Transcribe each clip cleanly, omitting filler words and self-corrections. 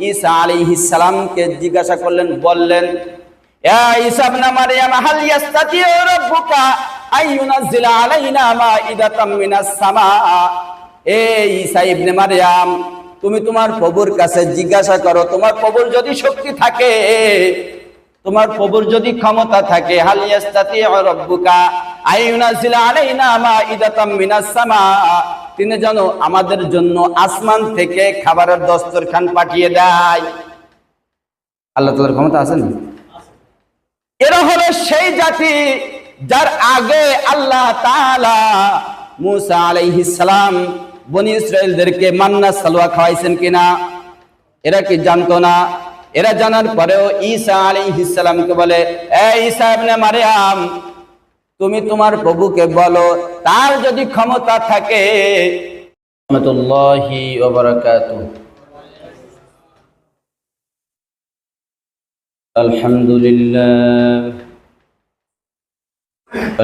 ঈসা আলাইহিস সালামকে জিজ্ঞাসা করলেন, বললেন, ইয়া ঈসা ইবনে মারইয়াম হাল ইয়াস্তাতিউ রাব্বুকা আইয়ুনাজ্জিলা আলাইনা মাইদাতাম মিনাস সামা। এই ঈসা ইবনে মারইয়াম, তুমি তোমার প্রভুর কাছে জিজ্ঞাসা করো, তোমার প্রভুর যদি শক্তি থাকে, তোমার প্রভুর যদি ক্ষমতা থাকে, হাল ইয়াস্তাতিউ রাব্বুকা আইয়ুনাজ্জিলা আলাইনা মাইদাতাম মিনাস সামা, তিনি যেন আমাদের জন্য আসমান থেকে খাবারের দস্তরখান পাঠিয়ে দেয়। আল্লাহ তাআলার ক্ষমতা আছে না? এরা হলো সেই জাতি যার আগে আল্লাহ তাআলা মুসা আলাইহিস সালাম বনি ইসরাইলদেরকে মান্না সালওয়া খাওয়াইছেন কিনা এরা কি জানতো না? এরা জানার পরেও ঈসা আলাইহিস সালামকে বলে, এই ঈসা ইবনে মারইয়াম, তুমি তোমার প্রভুকে বলো, তার যদি ক্ষমতা থাকে। রাহমাতুল্লাহি ওয়া বারাকাতুহু।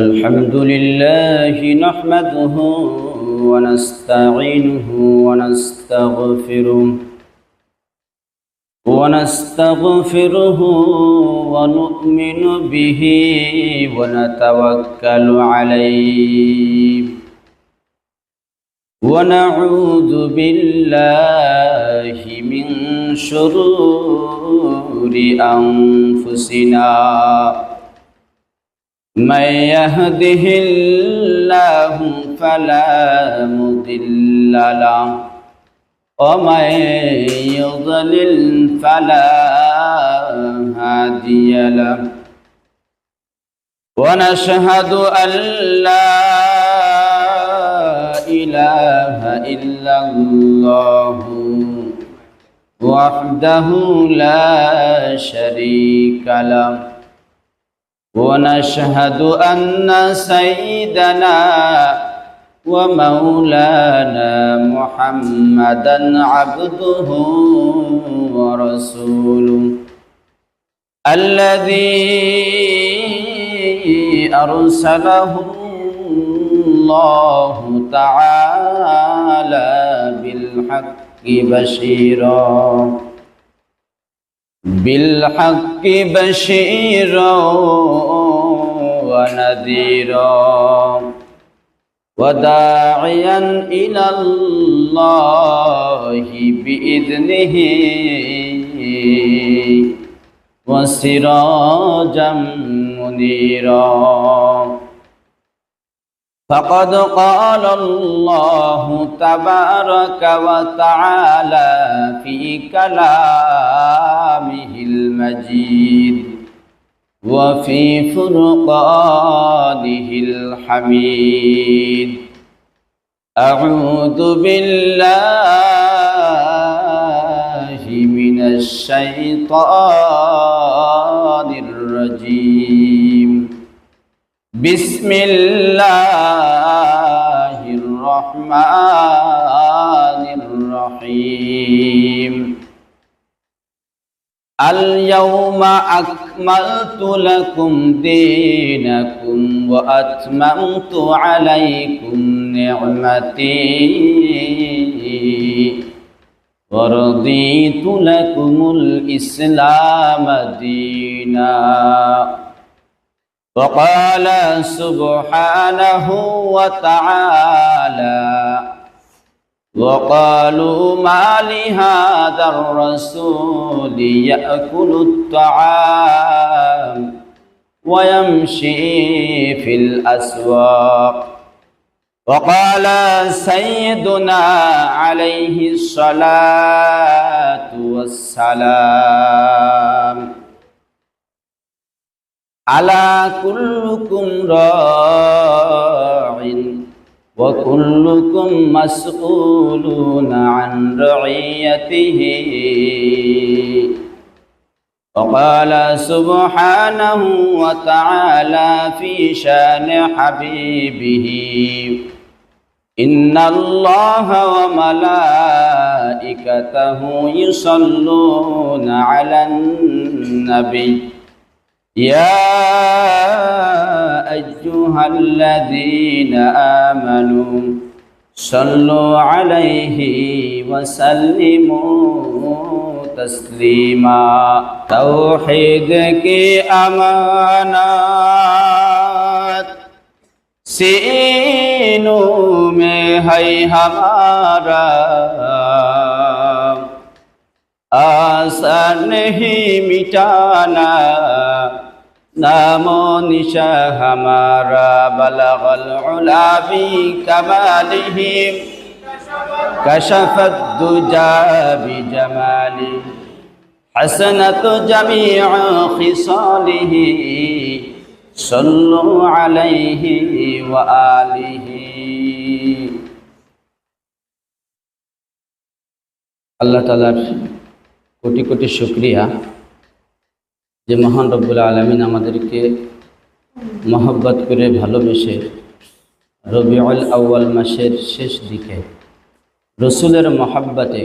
আলহামদুলিল্লাহ নাহমাদুহু ওয়া নাস্তাঈনুহু ওয়া নাস্তাগফিরুহু ونستغفره ونؤمن به ونتوكل عليه ونعوذ بالله من شرور أنفسنا من يهده الله فلا مضل له ومن يضلل فلا هادي له ونشهد أن لا إله إلا الله وحده لا شريك له ونشهد أن سيدنا ومولانا محمدا عبده ورسوله الذي أرسله الله تعالى بالحق بشيرا ونذيرا وداعيا إلى الله بإذنه وسراجا منيرا فقد قال الله تبارك وتعالى في كلامه المجيد وفي فرقانه الحميد أعوذ بالله من الشيطان الرجيم بسم الله الرحمن الرحيم اليوم أكملت لكم دينكم وأتممت عليكم نعمتي ورضيت لكم الإسلام دينا وقال سبحانه وتعالى وقالوا ما لهذا الرسول يأكل الطعام ويمشي في الأسواق وقال سيدنا عليه الصلاة والسلام ألا كلكم راع وكلكم مسؤولون عن رعيته وقال سبحانه وتعالى في شان حبيبه إن الله وملائكته يصلون على النبي يا أيها الذين آمنوا صلوا عليه وسلموا तस्लीमा। तौहीद की अमानत सीनों में है हमारा, आसान नहीं मिटाना नामो निशा हमारा। बलगल उला बि कमालिही, कशफत दुजा बि जमाली, हसनत जमीअ खिसालिही, सल्लु अलैहि व आलिही। আল্লাহ তাআলার কোটি কোটি শুকরিয়া যে মহান রব্বুল আলামিন আমাদেরকে মহব্বত করে ভালোবেসে রবিউল আউয়াল মাসের শেষ দিকে রসুলের মহব্বতে,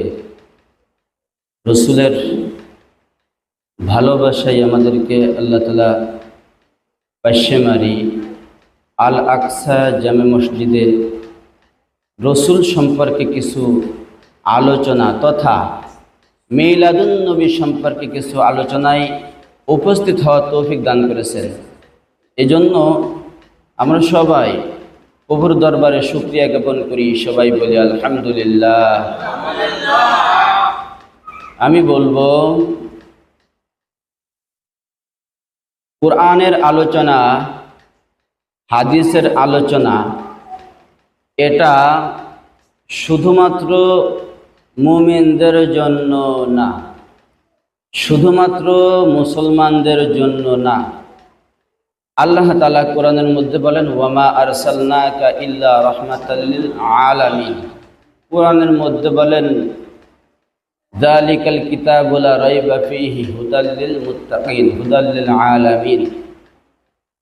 রসুলের ভালোবাসায় আমাদেরকে আল্লাহ তাআলা পাশেমারি আল আকসা জামে মসজিদে রসুল সম্পর্কে কিছু আলোচনা তথা মিলাদুন নবী সম্পর্কে কিছু আলোচনায় উপস্থিত হওয়ার তৌফিক দান করেছেন। এজন্য আমরা সবাই প্রভুর দরবারে শুকরিয়া জ্ঞাপন করি, সবাই বলি আলহামদুলিল্লাহ। আমি বলবো কুরআনের আলোচনা, হাদিসের আলোচনা, এটা শুধুমাত্র মুমিনদের জন্য না, শুধুমাত্র মুসলমানদের জন্য না। আল্লাহ তাআলা কোরআনের মধ্যে বলেন ওয়ামা আরসালনাকা ইল্লা রাহমাতাল লিল আলামিন। কোরআনের মধ্যে বলেন যালিকাল কিতাবু লা রাইবা ফীহি হুদাল লিল মুত্তাকিন, হুদাল লিল আলামিন।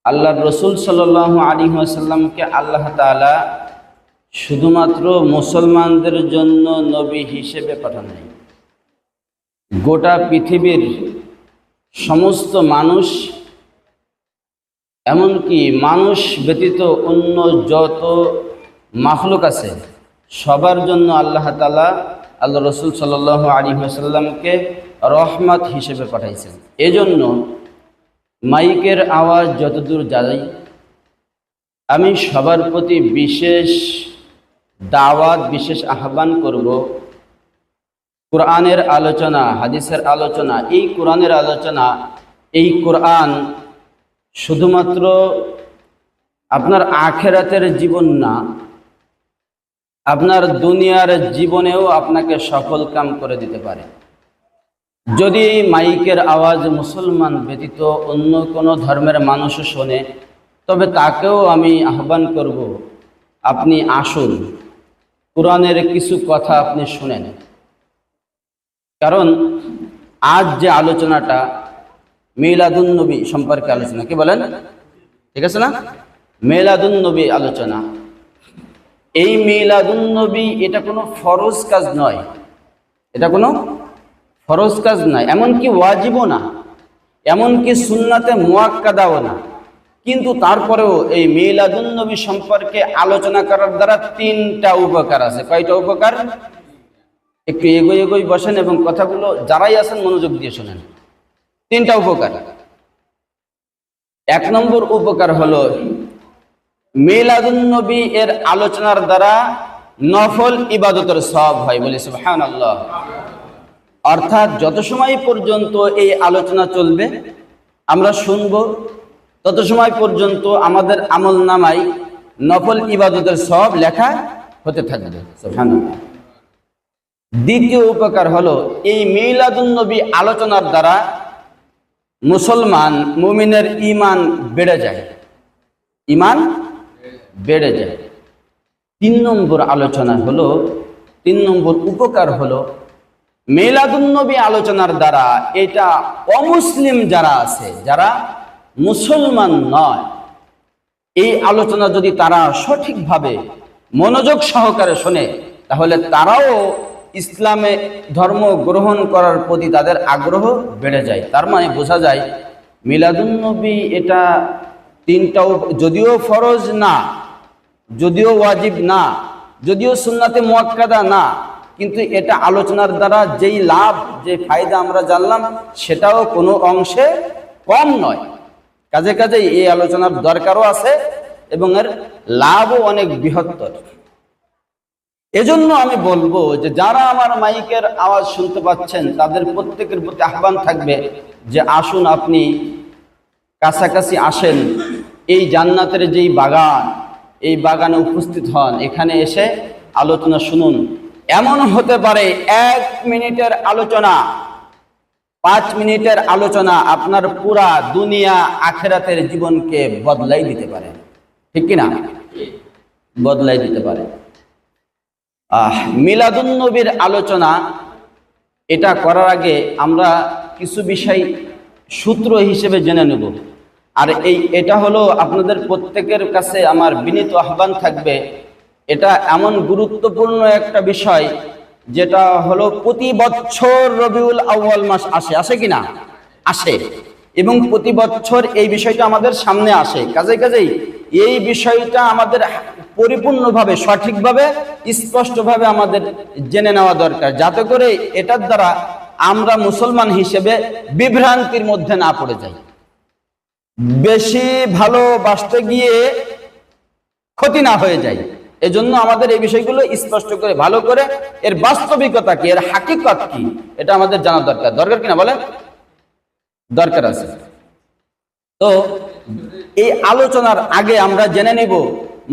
আল্লাহর রাসূল সাল্লাল্লাহু আলাইহি ওয়াসাল্লামকে আল্লাহ তাআলা শুধুমাত্র মুসলমানদের জন্য নবী হিসেবে পাঠান নাই। গোটা পৃথিবীর সমস্ত মানুষ, এমনকি মানুষ ব্যতীত অন্য যত মাখলুক আছে সবার জন্য আল্লাহ তাআলা আল্লাহ রসুল সাল্লাল্লাহু আলাইহি ওয়াসাল্লামকে রহমত হিসেবে পাঠাইছেন। এজন্য মাইকের আওয়াজ যতদূর যায়, আমি সবার প্রতি বিশেষ দাওয়াত, বিশেষ আহ্বান করব, কোরআনের আলোচনা, হাদিসের আলোচনা, এই কোরআনের আলোচনা, এই কোরআন শুধুমাত্র আপনার আখিরাতের জীবন না, আপনার দুনিয়ার জীবনেও আপনাকে সফল কাম করে দিতে পারে। যদি এই মাইকের আওয়াজ মুসলমান ব্যতীত অন্য কোনো ধর্মের মানুষও শোনে, তবে তাকেও আমি আহ্বান করব, আপনি আসুন, কোরআনের কিছু কথা আপনি শুনেন। কারণ আজ যে আলোচনাটা মিলাদুন নবী সম্পর্কে আলোচনা, কি বলেন? ঠিক আছে না? মিলাদুন নবী আলোচনা। এই মিলাদুন নবী এটা কোনো ফরজ কাজ নয়, এটা কোনো ফরজ কাজ নয়, এমনকি ওয়াজিবও না, এমনকি সুন্নাতে মুআক্কাদাও না। কিন্তু তারপরেও এই মিলাদুন নবী সম্পর্কে আলোচনা করার দ্বারা তিনটা উপকার আছে। কয়টা উপকার? একটু এগোই এগোই বসেন এবং কথাগুলো যারাই আছেন মনোযোগ দিয়ে শোনেন। তিনটা উপকার। এক নম্বর উপকার হলো মিলাদুন নবী এর আলোচনার দ্বারা নফল ইবাদতের সওয়াব হয়, বলি সুবহানাল্লাহ। অর্থাৎ যত সময় পর্যন্ত এই আলোচনা চলবে, আমরা শুনব, তত সময় পর্যন্ত আমাদের আমল নামায় নফল ইবাদতের সওয়াব লেখা হতে থাকবে, সুবহানাল্লাহ। দ্বিতীয় উপকার হলো এই মিলাদুন নবী আলোচনার দ্বারা মুসলমান মুমিনের ঈমান বেড়ে যায়, ঈমান বেড়ে যায়। তিন নম্বর আলোচনা হলো, তিন নম্বর উপকার হলো মিলাদুন নবী আলোচনার দ্বারা এটা অমুসলিম যারা আছে, যারা মুসলমান নয়, এই আলোচনা যদি তারা সঠিকভাবে মনোযোগ সহকারে শোনে, তাহলে তারাও ইসলামে ধর্ম গ্রহণ করার প্রতি তাদের আগ্রহ বেড়ে যায়। তার মানে বোঝা যায় মিলাদুন নবী এটা তিনটাও, যদিও ফরজ না, যদিও ওয়াজিব না, যদিও সুন্নাতে মুআক্কাদা না, কিন্তু এটা আলোচনার দ্বারা যেই লাভ, যে ফায়দা আমরা জানলাম, সেটাও কোনো অংশে কম নয়। কাজে কাজে এই আলোচনার দরকারও আছে এবং এর লাভও অনেক বৃহত্তর। এজন্য আমি বলবো যে যারা আমার মাইকের আওয়াজ শুনতে পাচ্ছেন তাদের প্রত্যেকের প্রতি আহ্বান থাকবে যে আসুন আপনি কাছাকাছি আসেন, এই জান্নাতের যেই বাগান, এই বাগানে উপস্থিত হন, এখানে এসে আলোচনা শুনুন। এমন হতে পারে 1 মিনিটের আলোচনা, 5 মিনিটের আলোচনা আপনার পুরা দুনিয়া আখেরাতের জীবনকে বদলাই দিতে পারে, ঠিক কিনা? বদলাই দিতে পারে। মিলাদুন নবীর আলোচনা এটা করার আগে আমরা কিছু বিষয় সূত্র হিসেবে জেনে নেব। আর এটা হলো আপনাদের প্রত্যেকের কাছে আমার বিনীত আহ্বান থাকবে, এটা এমন গুরুত্বপূর্ণ একটা বিষয় যেটা হলো প্রতি বছর রবিউল আউয়াল মাস আসে কিনা? আসে, এবং প্রতি বছর এই বিষয়টা আমাদের সামনে আসে। কাজেই এই বিষয়টা আমাদের পরিপূর্ণভাবে, সঠিকভাবে, স্পষ্টভাবে আমাদের জেনে নেওয়া দরকার, যাতে করে এটার দ্বারা আমরা মুসলমান হিসেবে বিভ্রান্তির মধ্যে না পড়ে যাই, বেশি ভালোবাসতে গিয়ে ক্ষতি না হয়ে যায়। এজন্য আমাদের এই বিষয়গুলো স্পষ্ট করে, ভালো করে এর বাস্তবিকতা কি, এর হাকিকত কি, এটা আমাদের জানা দরকার কিনা বলেন? দরকার আছে। তো এই আলোচনার আগে আমরা জেনে নিব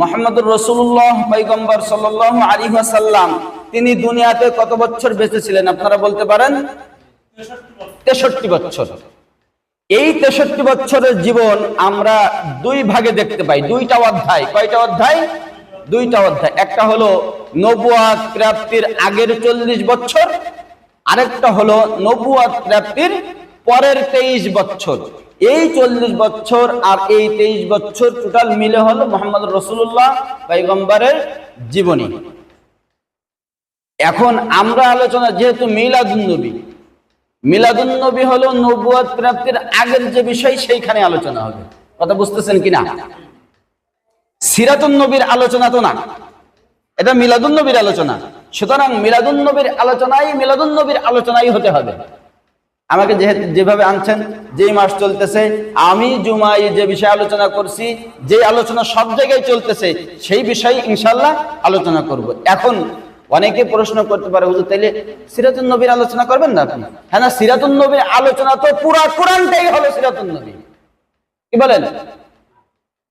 মুহাম্মদুর রাসূলুল্লাহ পয়গম্বর সাল্লাল্লাহু আলাইহি ওয়াসাল্লাম তিনি দুনিয়াতে কত বছর বেঁচে ছিলেন? আপনারা বলতে পারেন 63 বছর। এই 63 বছরের জীবন আমরা 2 ভাগে দেখতে পাই, 2টা অধ্যায়। কয়টা অধ্যায়? 2টা অধ্যায়। একটা হলো নবুয়ত প্রাপ্তির আগের 40 বছর, আরেকটা হলো নবুয়ত প্রাপ্তির পরের 23 বছর। এই 40 বছর আর এই 23 বছর টোটাল মিলে হলো মুহাম্মদ রাসূলুল্লাহ পয়গম্বরের জীবনী। এখন আমরা আলোচনা, যেহেতু মিলাদুন নবী হলো নবুয়ত প্রাপ্তির আগের যে বিষয়, সেইখানে আলোচনা হবে। কথা বুঝতেছেন কিনা? সিরাতুন নবীর আলোচনা তো না, এটা মিলাদুন নবীর আলোচনা। সুতরাং মিলাদুন নবীর আলোচনাই হতে হবে। আমাকে যেভাবে আনছেন, যেই মাস চলতেছে, আমি জুমায় যে বিষয়ে আলোচনা করছি, যে আলোচনা সব জায়গায় চলতেছে, সেই বিষয়ে ইনশাআল্লাহ আলোচনা করব। এখন অনেকে প্রশ্ন করতে পারে, হুজুর তাইলে সিরাতুন নবীর আলোচনা করবেন না আপনি? হ্যাঁ, না, সিরাতুন নবীর আলোচনা তো পুরা কোরআনটাই হলো সিরাতুন নবী। কি বলেন?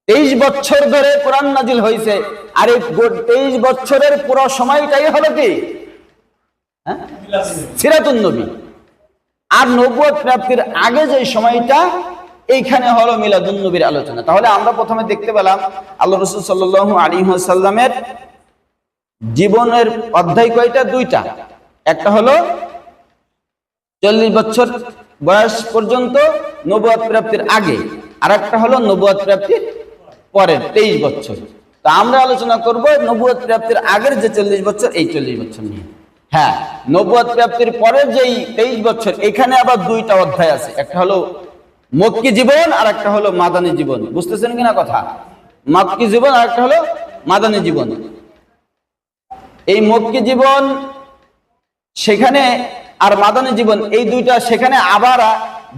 23 বছর ধরে কোরআন নাজিল হয়েছে, আর এই 23 বছরের পুরো সময়টাই হলো কি? হ্যাঁ, সিরাতুন নবী। আর নবুয়ত প্রাপ্তির আগে যে সময়টা, এইখানে হলো মিলাদুন নবীর আলোচনা। তাহলে আমরা প্রথমে দেখতে পেলাম আল্লাহ রাসূল সাল্লাল্লাহু আলাইহি ওয়াসাল্লামের জীবনের অধ্যায় কয়টা? 2টা। একটা হলো 40 বছর বয়স পর্যন্ত নবুয়ত প্রাপ্তির আগে, আর একটা হলো নবুয়ত প্রাপ্তির পরের 23 বছর। তো আমরা আলোচনা করব নবুয়ত প্রাপ্তির আগের যে 40 বছর, এই 40 বছর নিয়ে। হ্যাঁ, নবুয়ত প্রাপ্তির পরের যেই 23 বছর, এখানে আবার 2টা অধ্যায় আছে। একটা হলো মক্কি জীবন, আর একটা হলো মাদানী জীবন। বুঝতেছেন কিনা কথা? মক্কি জীবন আর একটা হলো মাদানী জীবন। এই মক্কি জীবন সেখানে, আর মাদানী জীবন, এই 2টা, সেখানে আবার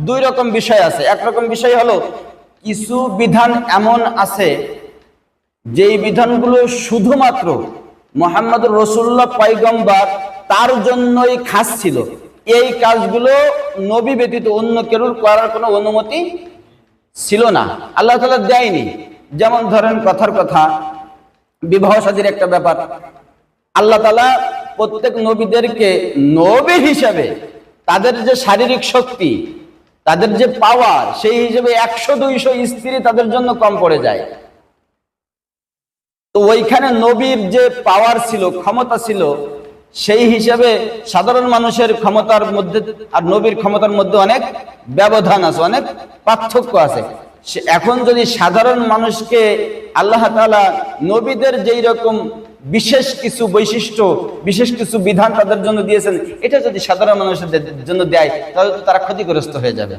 2 রকম বিষয় আছে। একরকম বিষয় হলো কিছু বিধান এমন আছে যেই বিধানগুলো শুধুমাত্র মুহাম্মদুর রাসূলুল্লাহ পয়গম্বর তার জন্যই খাস ছিল। এই কাজগুলো নবী ব্যতীত অন্য কেউ করার কোনো অনুমতি ছিল না, আল্লাহ তাআলা দেয়নি। যেমন ধরেন, কথার কথা, বিবাহ শাদীর একটা ব্যাপার, আল্লাহ তাআলা প্রত্যেক নবীদেরকে নবী হিসেবে তাদের যে শারীরিক শক্তি, তাদের যে পাওয়ার, সেই হিসেবে 100-200 স্ত্রী তাদের জন্য কম পড়ে যায়। তো ওইখানে নবীর যে পাওয়ার ছিল, ক্ষমতা ছিল, সেই হিসাবে সাধারণ মানুষের ক্ষমতার মধ্যে আর নবীর ক্ষমতার মধ্যে অনেক ব্যবধান আছে, অনেক পার্থক্য আছে। এখন যদি সাধারণ মানুষকে আল্লাহ তাআলা নবীদের যেই রকম বিশেষ কিছু বৈশিষ্ট্য, বিশেষ কিছু বিধান তাদের জন্য দিয়েছেন, এটা যদি সাধারণ মানুষের জন্য দেয়, তাহলে তো তারা ক্ষতিগ্রস্ত হয়ে যাবে।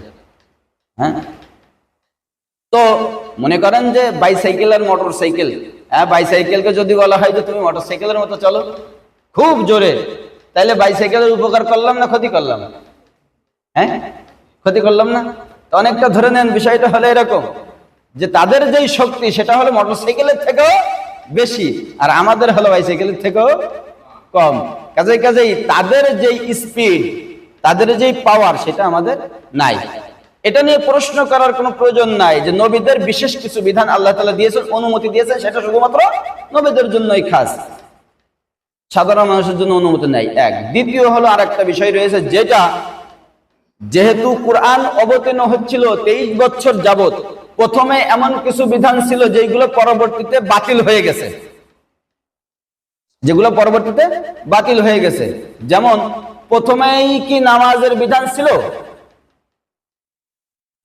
হ্যাঁ, তো মনে করেন যে বাইসাইকেল আর মোটর সাইকেল, হ্যাঁ, বাইসাইকেলকে যদি বলা হয় যে তুমি মোটর সাইকেলের মতো চলো খুব জোরে, তাইলে বাইসাইকেলের উপকার করলাম না ক্ষতি করলাম? হ্যাঁ, ক্ষতি করলাম না? তো অনেকটা ধরে নেন বিষয়টা হলো এরকম যে তাদের যেই শক্তি সেটা হলো মোটরসাইকেলের থেকেও বেশি, আর আমাদের হলো বাইসাইকেলের থেকেও কম। কাজেই তাদের যেই স্পিড, তাদের যেই পাওয়ার, সেটা আমাদের নাই। এটা নিয়ে প্রশ্ন করার কোনো প্রয়োজন নাই যে নবীদের বিশেষ কিছু বিধান আল্লাহ তাআলা দিয়েছেন, অনুমতি দিয়েছেন, সেটা শুধুমাত্র নবীদের জন্যই খাস, সাধারণ মানুষের জন্য অনুমতি নাই। এক। দ্বিতীয় হলো আরেকটা বিষয় রয়েছে, যেটা যেহেতু কোরআন অবতীর্ণ হচ্ছিল 23 বছর যাবত, প্রথমে এমন কিছু বিধান ছিল যেগুলো পরবর্তীতে বাতিল হয়ে গেছে, যেমন প্রথমেই কি নামাজের বিধান ছিল?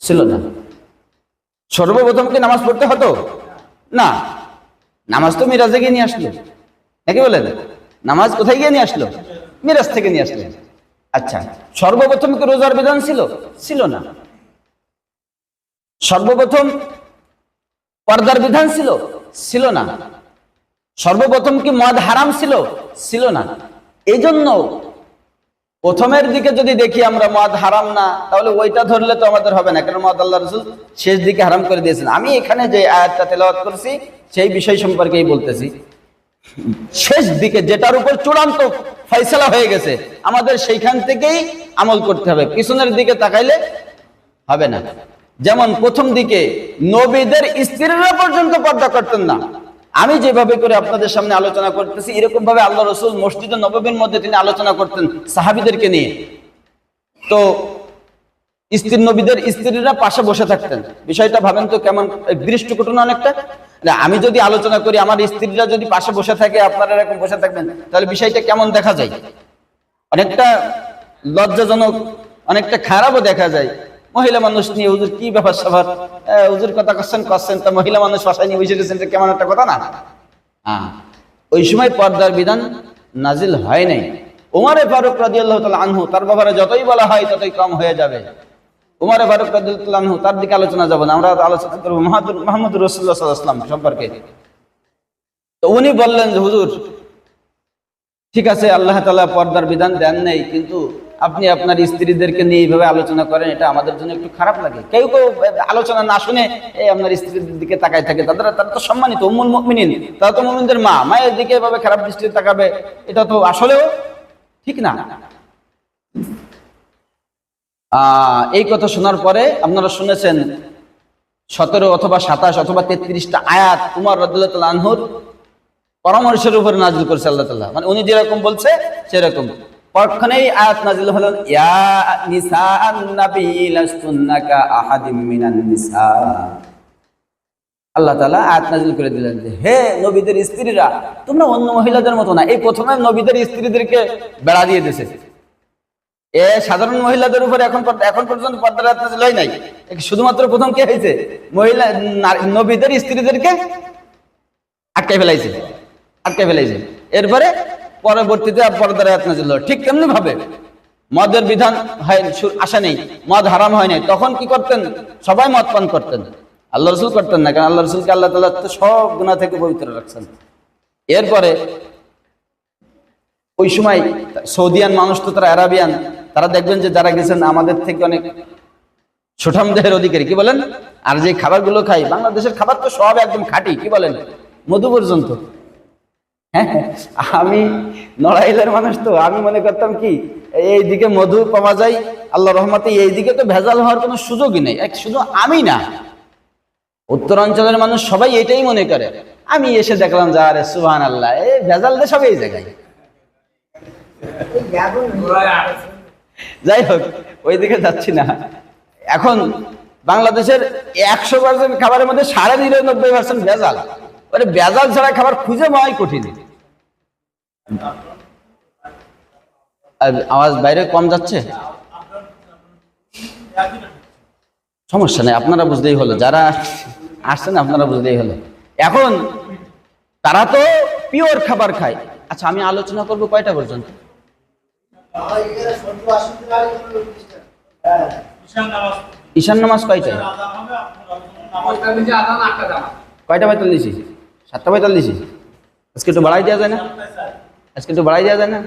ছিল না। সর্বপ্রথম কি নামাজ পড়তে হতো? না। নামাজ তো মিরাজে গিয়ে নিয়ে আসলো, নাকি বলেন? নামাজ কোথায় গিয়ে নিয়ে আসলো? মিরাজ থেকে নিয়ে আসলো। আচ্ছা, সর্বপ্রথম কি রোজার বিধান ছিল? ছিল না। সর্বপ্রথম পর্দার বিধান ছিল? ছিল না। সর্বপ্রথম কি মদ হারাম ছিল? ছিল না। এই জন্য প্রথমের দিকে যদি দেখি আমরা মদ হারাম না, তাহলে ওইটা ধরলে তো আমাদের হবে না, কারণ মদ আল্লাহ রাসূল শেষ দিকে হারাম করে দিয়েছেন। আমি এখানে যে আয়াতটা তেলাওয়াত করছি সেই বিষয় সম্পর্কেই বলতেছি। শেষ দিকে যেটার উপর চূড়ান্ত ফয়সালা হয়ে গেছে, আমাদের সেইখান থেকেই আমল করতে হবে, পিছনের দিকে তাকাইলে হবে না। যেমন প্রথম দিকে নবীদের স্ত্রীরা পর্যন্ত পর্দা করতেন না। আমি যেভাবে করে আপনাদের সামনে আলোচনা করতেছি, এরকম ভাবে আল্লাহ রাসূল মসজিদে নববীর মধ্যে তিনি আলোচনা করতেন সাহাবীদেরকে নিয়ে। তো নবীদের স্ত্রীরা পাশে বসে থাকতেন। বিষয়টা ভাবেন তো কেমন দৃষ্টিকটু না অনেকটা? আমি যদি আলোচনা করি, আমার স্ত্রীরা যদি পাশে বসে থাকে, আপনারা এরকম বসে থাকবেন, তাহলে বিষয়টা কেমন দেখা যায়? অনেকটা লজ্জাজনক, অনেকটা খারাপও দেখা যায়। মহিলা মানুষ নিয়ে হুজুর কি ব্যাপার স্যাপার, হুজুর কথা করছেন, তা মহিলা মানুষ বাসায় নিয়ে বসে গেছেন, কেমন একটা কথা না? ওই সময় পর্দার বিধান নাজিল হয় নাই। উমরে ফারুক রাদিয়াল্লাহু তাআলা আনহু, তার ব্যাপারে যতই বলা হয় ততই কম হয়ে যাবে। উমরে ফারুক রাদিয়াল্লাহু তাআলা আনহু, তার দিকে আলোচনা যাব না, আমরা আলোচনা করব মুহাম্মদুর রাসূলুল্লাহ সাল্লাল্লাহু আলাইহি ওয়াসাল্লাম সম্পর্কে। তো উনি বললেন যে হুজুর, ঠিক আছে, আল্লাহ তাআলা পর্দার বিধান দেন নাই, কিন্তু আপনি আপনার স্ত্রীদেরকে নিয়ে এইভাবে আলোচনা করেন, এটা আমাদের জন্য একটু খারাপ লাগে। কেউ কেউ আলোচনা না শুনে এই আপনার স্ত্রীদের দিকে তাকায় থাকে। তারা তো সম্মানিত উম্মুল মুমিনিন, তারা তো মুমিনদের মা, মায়ের দিকে এভাবে খারাপ দৃষ্টিতে তাকাবে, এটা তো আসলেও ঠিক না। এই কথা শোনার পরে আপনারা শুনেছেন 17 অথবা 27 অথবা 33টা আয়াত উমর রাদিয়াল্লাহু তাআলা আনহুর পরামর্শের উপর নাজিল করেছে আল্লাহ তাআলা। মানে উনি যেরকম বলছে সেরকম। পরক্ষণেই আয়াত নাজিল হলো, ইয়া নিসাআন নবী লাস্তুন্না কা আহাদিম মিনান নিসা। আল্লাহ তাআলা আয়াত নাজিল করে দিলেন যে হে নবীদের স্ত্রীরা, তোমরা অন্য মহিলাদের মতো না। এই প্রথমে নবীদের স্ত্রীদেরকে বেড়া দিয়ে দিয়েছে। সাধারণ মহিলাদের উপরে এখন পর্যন্ত পর্দার আয়াত নাজিল হয় নাই। শুধুমাত্র প্রথম কে হয়েছে? মহিলা নবীদের স্ত্রীদেরকে আটকে ফেলাইছে। এরপরে পরবর্তীতে পর্দার আয়াত নাজিল হলো। ঠিক তেমনি ভাবে মদের বিধান আসা নেই, মদ হারাম হয় নাই, তখন কি করতেন? সবাই মদ পান করতেন, আল্লাহ রাসূল করতেন না, কারণ আল্লাহ রাসূলকে আল্লাহ তাআলা সব গুনাহ থেকে পবিত্র রাখছেন। এরপরে ওই সময় সৌদিয়ান মানুষ তো তারা আরাবিয়ান, তারা দেখবেন যে যারা গেছেন আমাদের থেকে অনেক সুঠাম দেহের অধিকারী, কি বলেন? আর যে খাবারগুলো খাই, বাংলাদেশের খাবার তো সব একদম খাঁটি, কি বলেন? মধু পর্যন্ত। হ্যাঁ, আমি নড়াইলের মানুষ, তো আমি মনে করতাম কি এইদিকে মধু পাওয়া যায়, আল্লাহ রহমতে এইদিকে তো ভেজাল হওয়ার কোনো সুযোগই নেই। শুধু আমি না, উত্তরাঞ্চলের মানুষ সবাই এটাই মনে করে। আমি এসে দেখলাম যে আরে সুবহানাল্লাহ, এই ভেজাল দেশ সব এই জায়গায়। যাই হোক, ওইদিকে যাচ্ছি না। এখন বাংলাদেশের 100% খাবারের মধ্যে 99.5% ভেজাল। ভেজাল ছাড়া খাবার খুঁজে পাওয়াই কঠিন। আওয়াজ বাইরে কম যাচ্ছে, সমস্যা নেই, আপনারা বুঝলেই হলো, যারা আসছেন আপনারা বুঝলেই হলো। এখন তারা তো পিওর খাবার খায়। আচ্ছা, আমি আলোচনা করবো কয়টা পর্যন্ত? ঈশান নামাজ কয়টা? কয়টা 45? 7টা 45? আজকে একটু বাড়াই দেওয়া যায় না?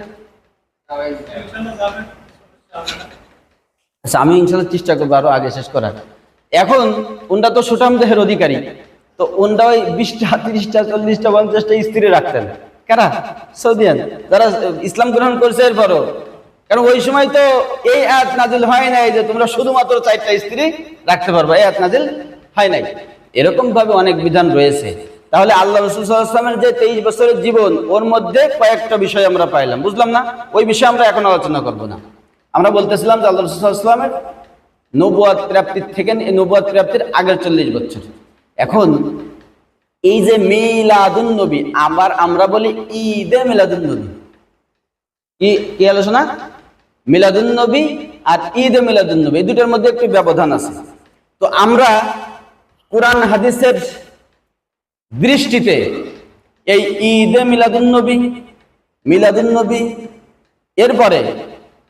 আচ্ছা, আমি ইনশাল্লাহ চেষ্টা করবো আরো আগে শেষ করার। এখন ওনটা তো সুঠাম দেহের অধিকারী, তো ওনটা ওই 20টা 30টা 40টা 50টা স্ত্রী রাখতেন। কারা? সৌদিয়ান, যারা ইসলাম গ্রহণ করেছে এরপরও। কারণ ওই সময় তো এই আয়াত নাজিল হয় নাই যে তোমরা শুধুমাত্র 4টা স্ত্রী রাখতে পারবে, এই আয়াত নাজিল হয় নাই। এরকম ভাবে অনেক বিধান রয়েছে। তাহলে আল্লাহ রাসূল সাল্লাল্লাহু আলাইহি ওয়াসাল্লামের যে 23 বছরের জীবন, ওর মধ্যে কয়েকটা বিষয় আমরা পাইলাম, বুঝলাম না? ওই বিষয়ে আমরা এখন আলোচনা করব না। আমরা বলতেছিলাম যে আল্লাহ রাসূল সাল্লাল্লাহু আলাইহি ওয়াসাল্লামের নবুয়ত প্রাপ্তির থেকে নবুয়ত প্রাপ্তির আগের 40 বছর। এখন এই যে মিলাদুন নবী, আবার আমরা বলি ঈদে মিলাদুন নবী, কি আলোচনা? মিলাদুন নবী আর ঈদে মিলাদুন নবী, এই দুটোর মধ্যে একটু ব্যবধান আছে। তো আমরা কোরআন হাদিসের দৃষ্টিতে এই ঈদে মিলাদুন নবী এরপরে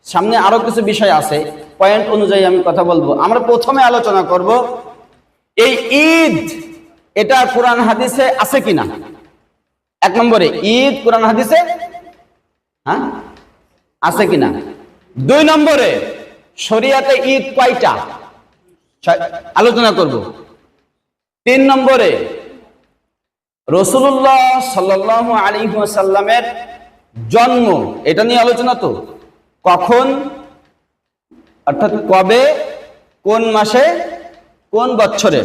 সামনে আরো কিছু বিষয় আছে, পয়েন্ট অনুযায়ী আমি কথা বলবো। আমরা প্রথমে আলোচনা করব এই ঈদ, এটা কোরআন হাদিসে আছে কিনা। 1 নম্বরে ঈদ কোরআন হাদিসে আছে কিনা। 2 নম্বরে শরীয়তে ঈদ কয়টা আলোচনা করব। 3 নম্বরে রাসূলুল্লাহ সাল্লাল্লাহু আলাইহি ওয়াসাল্লামের জন্ম, এটা নিয়ে আলোচনা। তো কখন, অর্থাৎ কবে, কোন মাসে, কোন বছরে,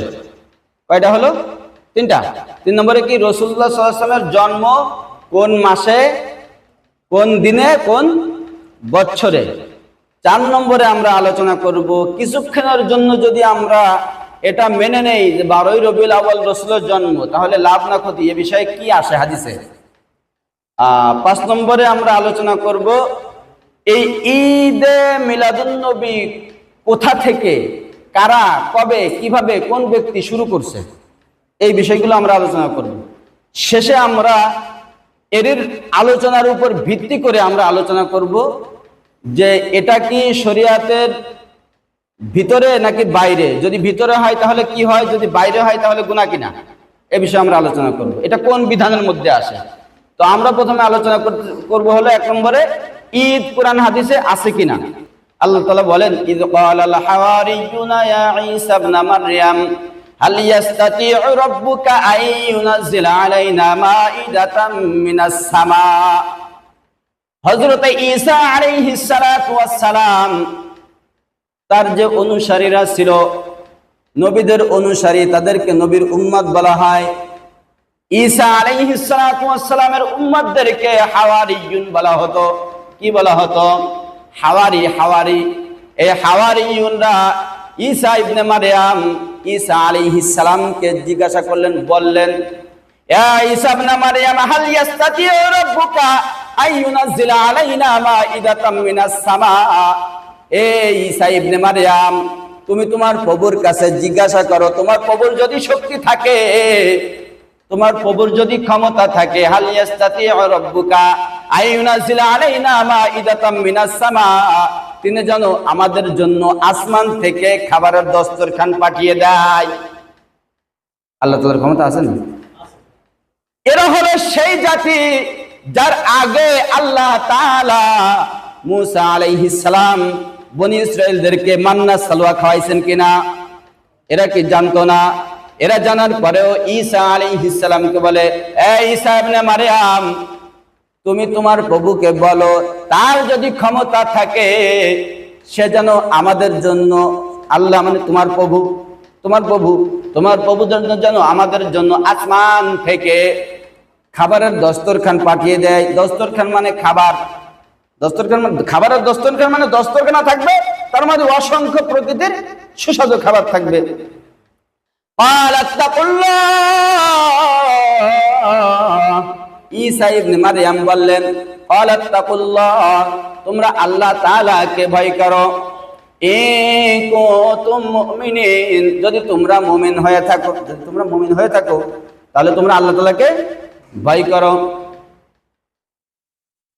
কয়টা হলো? 3টা। 3 নম্বরে কি রাসূলুল্লাহ সাল্লাল্লাহু আলাইহি ওয়াসাল্লামের জন্ম কোন মাসে, কোন দিনে, কোন বছরে। 4 নম্বরে আমরা আলোচনা করব কিছুক্ষণের জন্য যদি আমরা এটা মেনে নেই যে 12ই রবিউল আউয়াল রাসূলের জন্ম, তাহলে লাভ না ক্ষতি, এ বিষয়ে কি আসে হাদিসে। 5 নম্বরে আমরা আলোচনা করব এই ঈদে মিলাদুন নবী কোথা থেকে, কারা, কবে, কিভাবে, কোন ব্যক্তি শুরু করছে, এই বিষয়গুলো আমরা আলোচনা করব। শেষে আমরা এর আলোচনার উপর ভিত্তি করে আমরা আলোচনা করব যে এটা কি শরীয়তের ভিতরে নাকি বাইরে, যদি ভিতরে হয় তাহলে কি হয়, যদি বাইরে হয় তাহলে গুনাহ কিনা, এ বিষয়ে আমরা আলোচনা করব। এটা কোন বিধানের মধ্যে আসে। তো আমরা প্রথমে আলোচনা করব হলো 1 নম্বরে ঈদ কোরআন হাদিসে আছে কিনা। আল্লাহ তাআলা বলেন, ইয ক্বালাল হাওয়ারিয়ুনা ইয়া ঈসা ইবনে মারইয়াম হাল ইয়াস্তাতিউ রাব্বুকা আন ইউনাজ্জিলা আলাইনা মাঈদাতাম মিনাস সামা। হযরত ঈসা আলাইহিস সালাতু ওয়াস সালাম, তার যে অনুসারীরা ছিল, নবীদের অনুসারী, তাদেরকে নবীর উম্মত বলা হয়। ঈসা আলাইহিস সালাতু ওয়াস সালামের উম্মতদেরকে হাওয়ারিয়ুন বলা হতো। কি বলা হতো? হাওয়ারি। এই হাওয়ারিয়ুনরা ঈসা ইবনে মারইয়াম ঈসা আলাইহিস সালামকে জিজ্ঞাসা করলেন, বললেন, ইয়া ঈসা ইবনে মারইয়াম হাল ইয়াস্তাতিউ রাব্বুকা আন ইউনাজ্জিলা আলাইনা মাঈদাতাম মিনাস সামা। এই ঈসা ইবনে মারইয়াম, তুমি তোমার প্রভুর কাছে জিজ্ঞাসা করো, তোমার প্রভুর যদি শক্তি থাকে, তোমার প্রভুর যদি ক্ষমতা থাকে, হাল ইয়াস্তাতিউ রাব্বুকা আন ইউনাজ্জিলা আলাইনা মাঈদাতাম মিনাস সামা, তিনি যেন আমাদের জন্য আসমান থেকে খাবারের দস্তরখান পাঠিয়ে দেয়। আল্লাহ তাআলার ক্ষমতা আছে না? এরা হলো সেই জাতি যার আগে আল্লাহ তাআলা মুসা আলাইহিস সালাম বনি ইসরাইলদেরকে মান্না সালওয়া খাওয়াইছেন কিনা, এরা কি জানতো না? এরা জানার পরেও ঈসা আলাইহিস সালামকে বলে, এ ঈসা ইবনে মারইয়াম, তুমি তোমার প্রভুকে বলো, তার যদি ক্ষমতা থাকে, সে যেন আমাদের জন্য, আল্লাহ মানে তোমার প্রভু যেন আমাদের জন্য আসমান থেকে খাবারের দস্তরখান পাঠিয়ে দেয়। দস্তরখান মানে খাবার, খাবারের দস্তরখান মানে দস্তরখানা থাকবে, তার মধ্যে অসংখ্য প্রকৃতির সুস্বাদু খাবার থাকবে। ঈসা ইবনে মারইয়াম বললেন, তোমরা আল্লাহ তাআলাকে ভয় করো, যদি তোমরা মুমিন হয়ে থাকো, তাহলে তোমরা আল্লাহ তাআলাকে ভয় করো।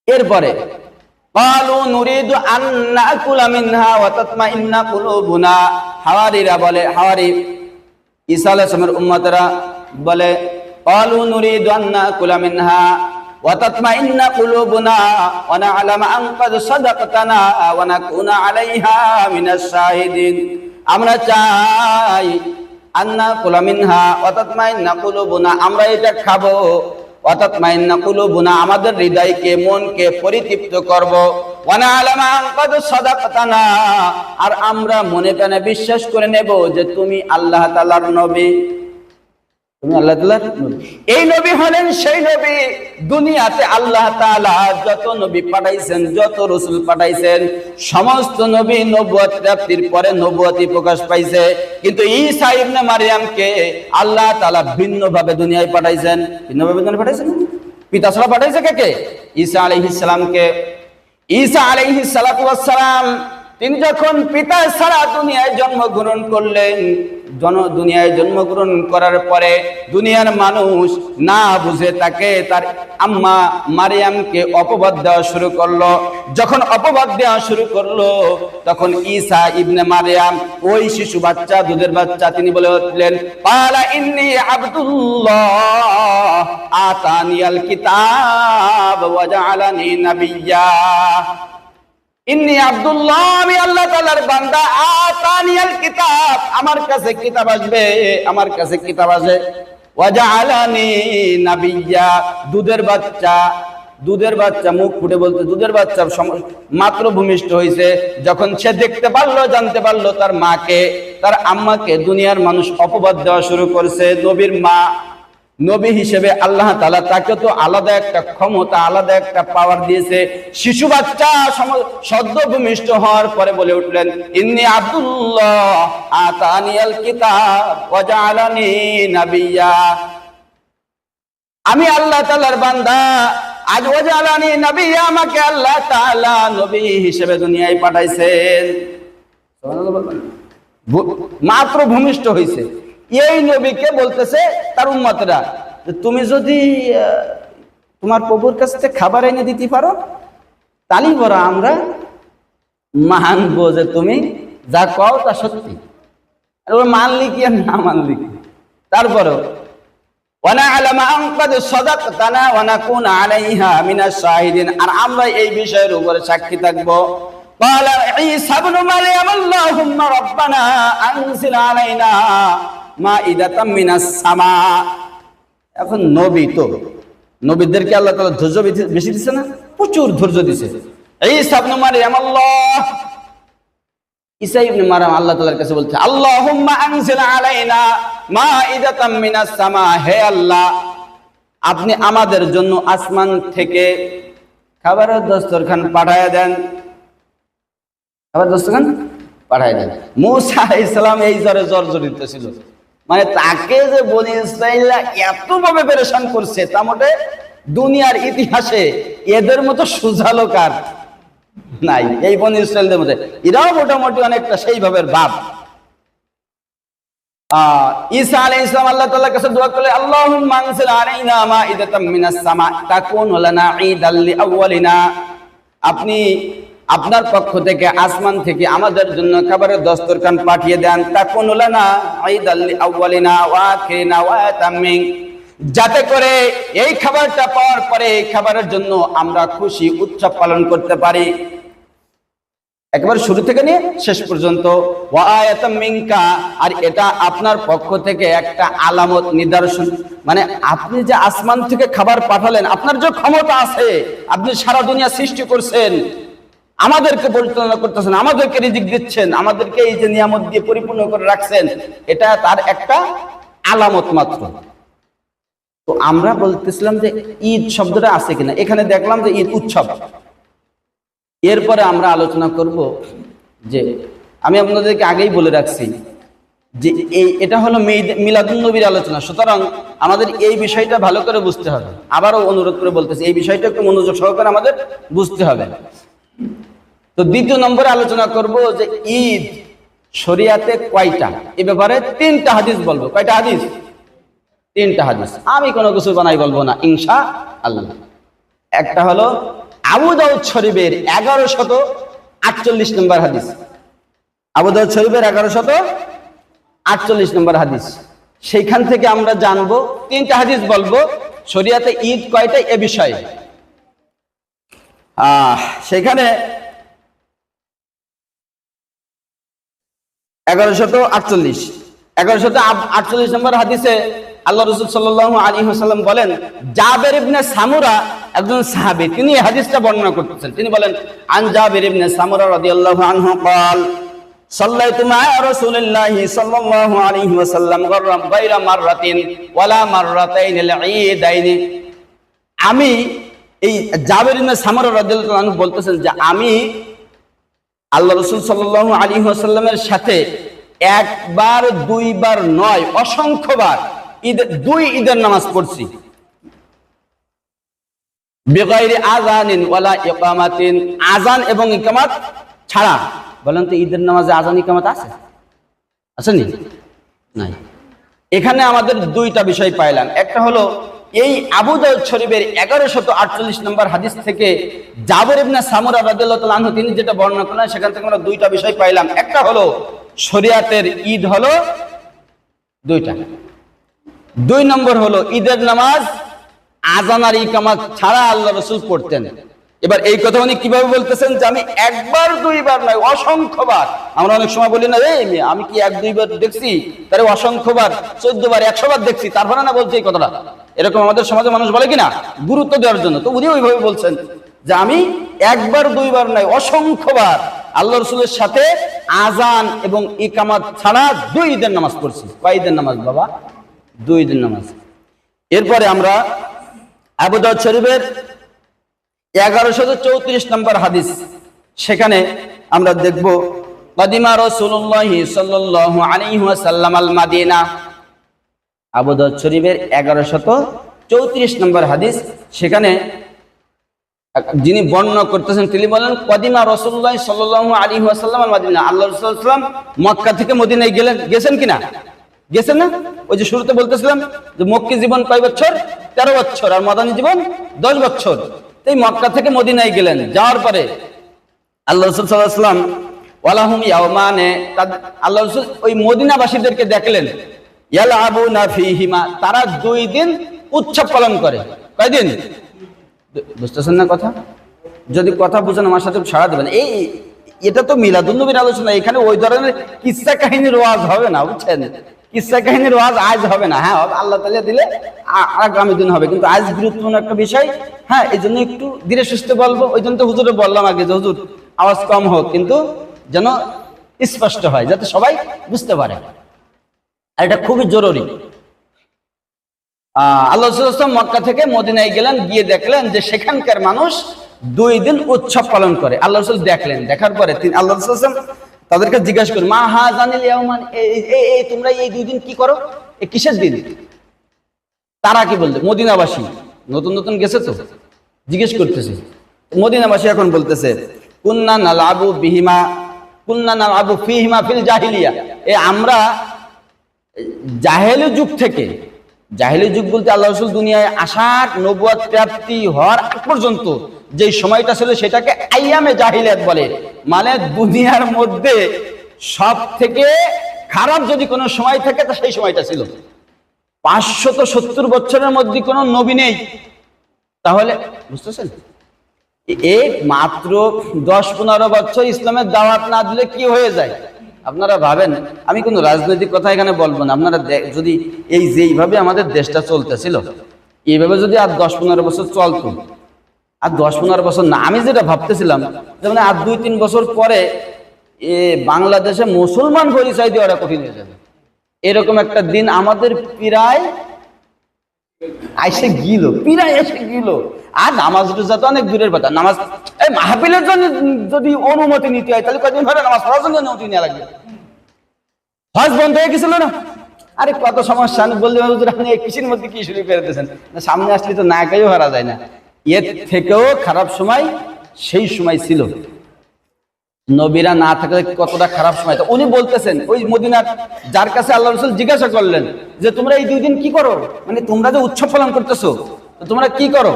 এরপরে ক্বালু নুরিদু আন নাকুলা মিনহা ওয়া তাতমাইন্না কুলুবুনা, হাওয়ারিরা বলে, ঈসা আলাইহিস সালামের উম্মতরা বলে, ক্বালু নুরিদু আন নাকুলা মিনহা, ওয়া তাতমাইন্না কুলুবুনা ওয়া না'লামু আন ক্বাদ সাদাকতানা ওয়া নাকুনা আলাইহা মিনাশ শাহিদিন। আমরা চাই আন্না কুলা মিনহা ওয়া তাতমাইন্না কুলুবুনা, আমরা এটা খাবো, ওয়া তাতমাইন্না কুলুবুনা, আমাদের হৃদয়কে মনকে পরিতৃপ্ত করব, ওয়া না'লামু আন ক্বাদ সাদাকতানা, আর আমরা মনে প্রাণে বিশ্বাস করে নেব যে তুমি আল্লাহ তাআলার নবী, তুমি আল্লাহ তাআলার নবী। এই নবী হলেন সেই নবী, দুনিয়াতে আল্লাহ তাআলা যত নবী পাঠাইছেন, যত রাসূল পাঠাইছেন, সমস্ত নবী নবুয়ত প্রাপ্তির পরে নবুয়তি প্রকাশ পাইছে, কিন্তু ঈসা ইবনে মারইয়ামকে আল্লাহ তাআলা ভিন্নভাবে দুনিয়ায় পাঠাইছেন। ভিন্নভাবে দুনিয়ায় পাঠাইছেন, পিতা ছাড়া পাঠাইছে কে? ঈসা আলাইহিস সালামকে। ঈসা আলাইহিস সালাতু ওয়াস সালাম তিনি যখন পিতা ছাড়া দুনিয়ায় জন্মগ্রহণ করলেন, দুনিয়ায় জন্মগ্রহণ করার পরে দুনিয়ার মানুষ না বুঝে তাকে তার আম্মা মারিয়ামকে অপবাদ দেওয়া শুরু করলো। যখন অপবাদ দেওয়া শুরু করলো তখন ঈসা ইবনে মারইয়াম, ওই শিশু বাচ্চা, দুধের বাচ্চা, তিনি বলে উঠলেন, ক্বালা ইন্নী আবদুল্লাহ আতানিয়াল কিতাব ওয়া জাআলানি নাবিয়্যা। ইন্নী আব্দুল্লাহ, আমি আল্লাহ তাআলার বান্দা, আতানিয়াল কিতাব, আমার কাছে কিতাব আসবে, আমার কাছে কিতাব আসে, ওয়া জাআলানি নাবিয়্যা, দুধের বাচ্চা মুখ ফুটে বলতে, দুধের বাচ্চা মাত্র ভূমিষ্ঠ হয়েছে, যখন সে দেখতে পারলো, জানতে পারলো তার মাকে, তার আম্মাকে দুনিয়ার মানুষ অপবাদ দেওয়া শুরু করছে, নবীর মা, নবী হিসেবে আল্লাহ তাআলা তাকে তো আলাদা একটা ক্ষমতা, আলাদা একটা পাওয়ার দিয়েছে। শিশু বাচ্চা সদ্য ভূমিষ্ঠ হওয়ার পরে বলে উঠলেন, ইন্নী আব্দুল্লাহ আতানিয়াল কিতাব ওয়া জাআলানি নাবিয়্যা, আমি আল্লাহ তাআলার বান্দা, আজ ওয়া জাআলানি নাবিয়্যা, আমাকে আল্লাহ তাআলা নবী হিসেবে দুনিয়ায় পাঠাইছেন। মাত্র ভূমিষ্ঠ হয়েছে, এই নবীকে বলতেছে তার উম্মতরা, তুমি যদি তোমার প্রভুর কাছ থেকে খাবার এনে দিতে পারো, তাহলেই বড় আমরা মানবো যে তুমি যা কও তা সত্যি। আর ও মানলি কি আর না মানলি কি, তারপরেও ওয়া না'লামু আন ক্বাদ সাদাকতানা ওয়া নাকুনা আলাইহা মিনাশ শাহিদিন, আর আমরা এই বিষয়ের উপরে সাক্ষী থাকবো। ক্বালা ঈসা ইবনে মারইয়াম আল্লাহুম্মা রাব্বানা আনজিল আলাইনা মাইদাতাম মিনাস সামা। এখন নবী তো, নবীদেরকে আল্লাহ তাআলা ধৈর্য বেশি দিছে না, প্রচুর ধৈর্য দিছে। ঈসা ইবনে মারইয়াম ঈসা ইবনে মারইয়াম আল্লাহ তাআলার কাছে বলছে, আল্লাহুম্মা আনজিল আলাইনা মাইদাতাম মিনাস সামা, হে আল্লাহ আপনি আমাদের জন্য আসমান থেকে খাবারের দস্তরখান পাঠায় দেন, খাবার দস্তরখান পাঠায় দেন। মূসা আলাইহিস সালাম এই জ্বরে জর্জরিত ছিল, মানে তাকে যে বনি ইসরাইলরা এতভাবে পেরেশান করছে, তা মোটে দুনিয়ার ইতিহাসে এদের মতো সোজা লোক আর নাই। এই বনি ইসরাইলদের মধ্যে এরাও মোটামুটি অনেকটা সেইভাবে ভাব। ঈসা আলাইহিস সালাম আল্লাহ তাআলার কাছে দোয়া করলেন, আল্লাহুম্মা আনজিল আলাইনা মাইদাতাম মিনাস সামা তাকুনু লানা ঈদাল লিআউয়ালিনা, আপনি আপনার পক্ষ থেকে আসমান থেকে আমাদের জন্য খাবারের দস্তরখান পাঠিয়ে দেন, তাকুনু লানা ঈদাল লিআউয়ালিনা ওয়া আখিরিনা ওয়া তামিন, যাতে করে এই খাবারটা পাওয়ার পরে এই খাবারের জন্য আমরা খুশি উৎসব পালন করতে পারি, একেবারে শুরু থেকে নিয়ে শেষ পর্যন্ত। ওয়া আয়াতাম মিনকা, আর এটা আপনার পক্ষ থেকে একটা আলামত, নিদর্শন, মানে আপনি যে আসমান থেকে খাবার পাঠালেন, আপনার যে ক্ষমতা আছে, আপনি সারা দুনিয়া সৃষ্টি করছেন, আমাদেরকে পরিচালনা করতেছেন, আমাদেরকে রিজিক দিচ্ছেন, আমাদেরকে এই যে নিয়ামত দিয়ে পরিপূর্ণ করে রাখছেন, এটা তার একটা আলামত মাত্র। তো আমরা বলতেছিলাম যে ঈদ শব্দটা আছে কিনা, এখানে দেখলাম যে ঈদ উৎসব। এরপরে আমরা আলোচনা করব যে, আমি আপনাদেরকে আগেই বলে রাখছি যে এটা হলো মিলাদুন নবীর আলোচনা, সুতরাং আমাদের এই বিষয়টা ভালো করে বুঝতে হবে। আবারও অনুরোধ করে বলতেছি, এই বিষয়টা একটু মনোযোগ সহকারে আমাদের বুঝতে হবে। তো দ্বিতীয় নম্বরে আলোচনা করব যে ঈদ শরিয়াতে কয়টা, এ ব্যাপারে 3টা হাদিস বলবো। কয়টা হাদিস? 3টা হাদিস। আমি কোনো কিছু বানাই বলবো না ইনশাআল্লাহ। একটা হলো আবু দাউদ শরীফের 1148 নম্বর হাদিস, আবু দাউদ শরীফের 1148 নম্বর হাদিস, সেইখান থেকে আমরা জানবো, 3টা হাদিস বলবো, শরিয়াতে ঈদ কয়টা এ বিষয়ে সেখানে 1148 নম্বর হাদিসে আল্লাহ রাসূল সাল্লাল্লাহু আলাইহি ওয়াসাল্লাম বলেন, জাবের ইবনে সামুরা একজন সাহাবী, তিনি এই হাদিসটা বর্ণনা করতেছেন। তিনি বলেন, আন জাবের ইবনে সামুরা রাদিয়াল্লাহু আনহু قال সাল্লাইতু মা রাসূলিল্লাহি সাল্লাল্লাহু আলাইহি ওয়াসাল্লাম গায়রা মাররাতিন ওয়ালা মাররাতাইনিল ঈদাইনি। আমি, এই জাবের ইবনে সামুরা রাদিয়াল্লাহু আনহু বলতেছেন যে আমি আল্লাহ রাসূল সাল্লাল্লাহু আলাইহি ওয়াসাল্লামের সাথে একবার দুইবার নয়, অসংখ্যবার দুই ঈদের নামাজ পড়ছি। বিগাইরি আযানিন ওয়ালা ইকামাতিন, আযান এবং ইকামাত ছাড়া। বলেন তো ঈদের নামাজে আযান ইকামাত আছে? আসেনি? নাই। এখানে আমাদের দুইটা বিষয় পাইলাম। একটা হলো এই আবু দাউদ শরীফের 1148 নম্বর হাদিস থেকে জাবের ইবনে সামুরা রাদিয়াল্লাহু তাআলা আনহু তিনি যেটা বর্ণনা করলেন, সেখান থেকে আমরা দুইটা বিষয় পাইলাম। একটা হলো শরিয়াতের ঈদ হলো দুইটা। দুই নম্বর হলো ঈদের নামাজ আযান আর ইকামাত ছাড়া আল্লাহ রাসূল পড়তেন। এবার এই কথা উনি কিভাবে বলতেছেন যে আমি একবার দুইবার নয়, অসংখ্যবার। আমরা অনেক সময় বলি না, আমি কি এক দুইবার দেখছি, তারে অসংখ্যবার 14 বার 100 বার দেখছি, তারপরে না বলছে এই কথাটা। এরকম আমাদের সমাজে মানুষ বলে কিনা, গুরুত্ব দেওয়ার জন্য। তো উনি ওইভাবে বলছেন যে আমি একবার দুইবার নয়, অসংখ্যবার আল্লাহ রাসূলের সাথে আযান এবং ইকামাত ছাড়া দুই ঈদের নামাজ পড়ছি। কয় ঈদের নামাজ বাবা? দুই ঈদের নামাজ। এরপরে আমরা আবু দাউদ শরীফের 1134 নম্বর হাদিস, সেখানে আমরা দেখব কাদিমা রাসূলুল্লাহি সাল্লাল্লাহু আলাইহি ওয়াসাল্লাম আল মাদিনা। আবু দাউদ শরীফের 1134 নম্বর হাদিস, সেখানে যিনি বর্ণনা করতেছেন তিনি বলেন, কাদিমা রাসূলুল্লাহ সাল্লাল্লাহু আলাইহি ওয়াসাল্লাম আল মাদিনা। আল্লাহ রাসূল সাল্লাল্লাহু আলাইহি ওয়াসাল্লাম মক্কা থেকে মদিনায় গেছেন কিনা? গেছেন না? ওই যে শুরুতে বলতেছিলাম যে মক্কি জীবন কয় বছর? 13 বছর, আর মদিনা জীবন 10 বছর। এই মক্কা থেকে মদিনায় গেলেন, যাওয়ার পরে আল্লাহ রাসূল সাল্লাল্লাহু আলাইহি ওয়াসাল্লাম ওয়ালাহুম ইয়াওমানে, আল্লাহ রাসূল ওই মদিনাবাসীদেরকে দেখলেন, ইয়ালাবুনা ফীহিমা, তারা 2 দিন উৎসব পালন করে। কয় দিন? বুঝতেছেন না কথা? যদি কথা বুঝেন আমার সাথে সাড়া দেবেন। এটা তো মিলাদুন নবীর আলোচনা, এখানে ওই ধরনের কিসসা কাহিনীর ওয়াজ হবে না, বুঝছেন? কিসসা কাহিনীর ওয়াজ আজ হবে না। হ্যাঁ, আল্লাহ তাআলা দিলে আগামী দিন হবে, কিন্তু আজ গুরুত্বপূর্ণ একটা বিষয়। হ্যাঁ, এই জন্য একটু ধীরে সুস্থে বলবো। ওই জন্য তো হুজুরে বললাম আগে যে হুজুর আওয়াজ কম হোক, কিন্তু যেন স্পষ্ট হয়, যাতে সবাই বুঝতে পারে। আর এটা খুবই জরুরি। আল্লাহ রাসূল সাল্লাল্লাহু আলাইহি ওয়াসাল্লাম মক্কা থেকে মদিনায় গেলেন, গিয়ে দেখলেন যে সেখানকার মানুষ 2 দিন উৎসব পালন করে। আল্লাহ রাসূল দেখলেন, দেখার পরে আল্লাহ রাসূল সাল্লাল্লাহু আলাইহি ওয়াসাল্লাম তাদেরকে জিজ্ঞাসা করেন, মা হাযানিল ইয়াওমান, এই তোমরা এই 2 দিন কি করো? এই কিসের দিন? তারা কি বলতে, মদিনাবাসী নতুন নতুন গেছে তো জিজ্ঞেস করতেছে। মদিনাবাসী এখন বলতেছে, কুন্না নালাবু বিহিমা, কুন্না নালাবু ফিহিমা ফিল জাহিলিয়া। আমরা জাহেলি যুগ থেকে, জাহেলি যুগ বলতে আল্লাহ রাসূল দুনিয়ায় আসার, নবুয়ত প্রাপ্তি হওয়ার আগ পর্যন্ত যে সময়টা ছিল সেটাকে আইয়ামে জাহিলিয়াত বলে। মানে দুনিয়ার মধ্যে সব থেকে খারাপ যদি কোনো সময় থাকে তা সেই সময়টা ছিল। 570 বছরের মধ্যে কোনো নবী নেই। তাহলে বুঝতেছেন, এই মাত্র 10-15 বছর ইসলামের দাওয়াত না দিলে কি হয়ে যায়? আপনারা ভাবেন, আমি কোনো রাজনৈতিক কথা এখানে বলবো না। আপনারা যদি এই যেইভাবে আমাদের দেশটা চলতেছিল, এইভাবে যদি আর 10-15 বছর চলতো, আর 10-15 বছর না, আমি যেটা ভাবতেছিলাম যেমন আর 2-3 বছর পরে বাংলাদেশে মুসলমান পরিচয় দেওয়াটা কঠিন হয়ে যাবে। এরকম একটা দিন আমাদের প্রায় এসে গেল। আর নামাজ রোজা তো অনেক দূরের কথা, নামাজ এই মাহফিলের জন্য যদি অনুমতি নিতে হয় তাহলে কদিন ধরে নামাজ পড়ার জন্য অনুমতি নেওয়া লাগবে। হজ বন্ধ হয়ে গেছিল না? আরে কত সমস্যা, আমি বলতে আপনি কৃষির মধ্যে কি শুরু করে দিয়েছেন, সামনে আসলে তো না কেউ হারা যায় না। এর থেকেও খারাপ সময় সেই সময় ছিল, নবীরা না থাকলে কতটা খারাপ সময়। তো উনি বলতেছেন, ওই মদিনার যার কাছে আল্লাহ রাসূল জিজ্ঞাসা করলেন যে তোমরা এই 2 দিন কি করো, মানে তোমরা যে উৎসব পালন করতেছো তোমরা কি করো?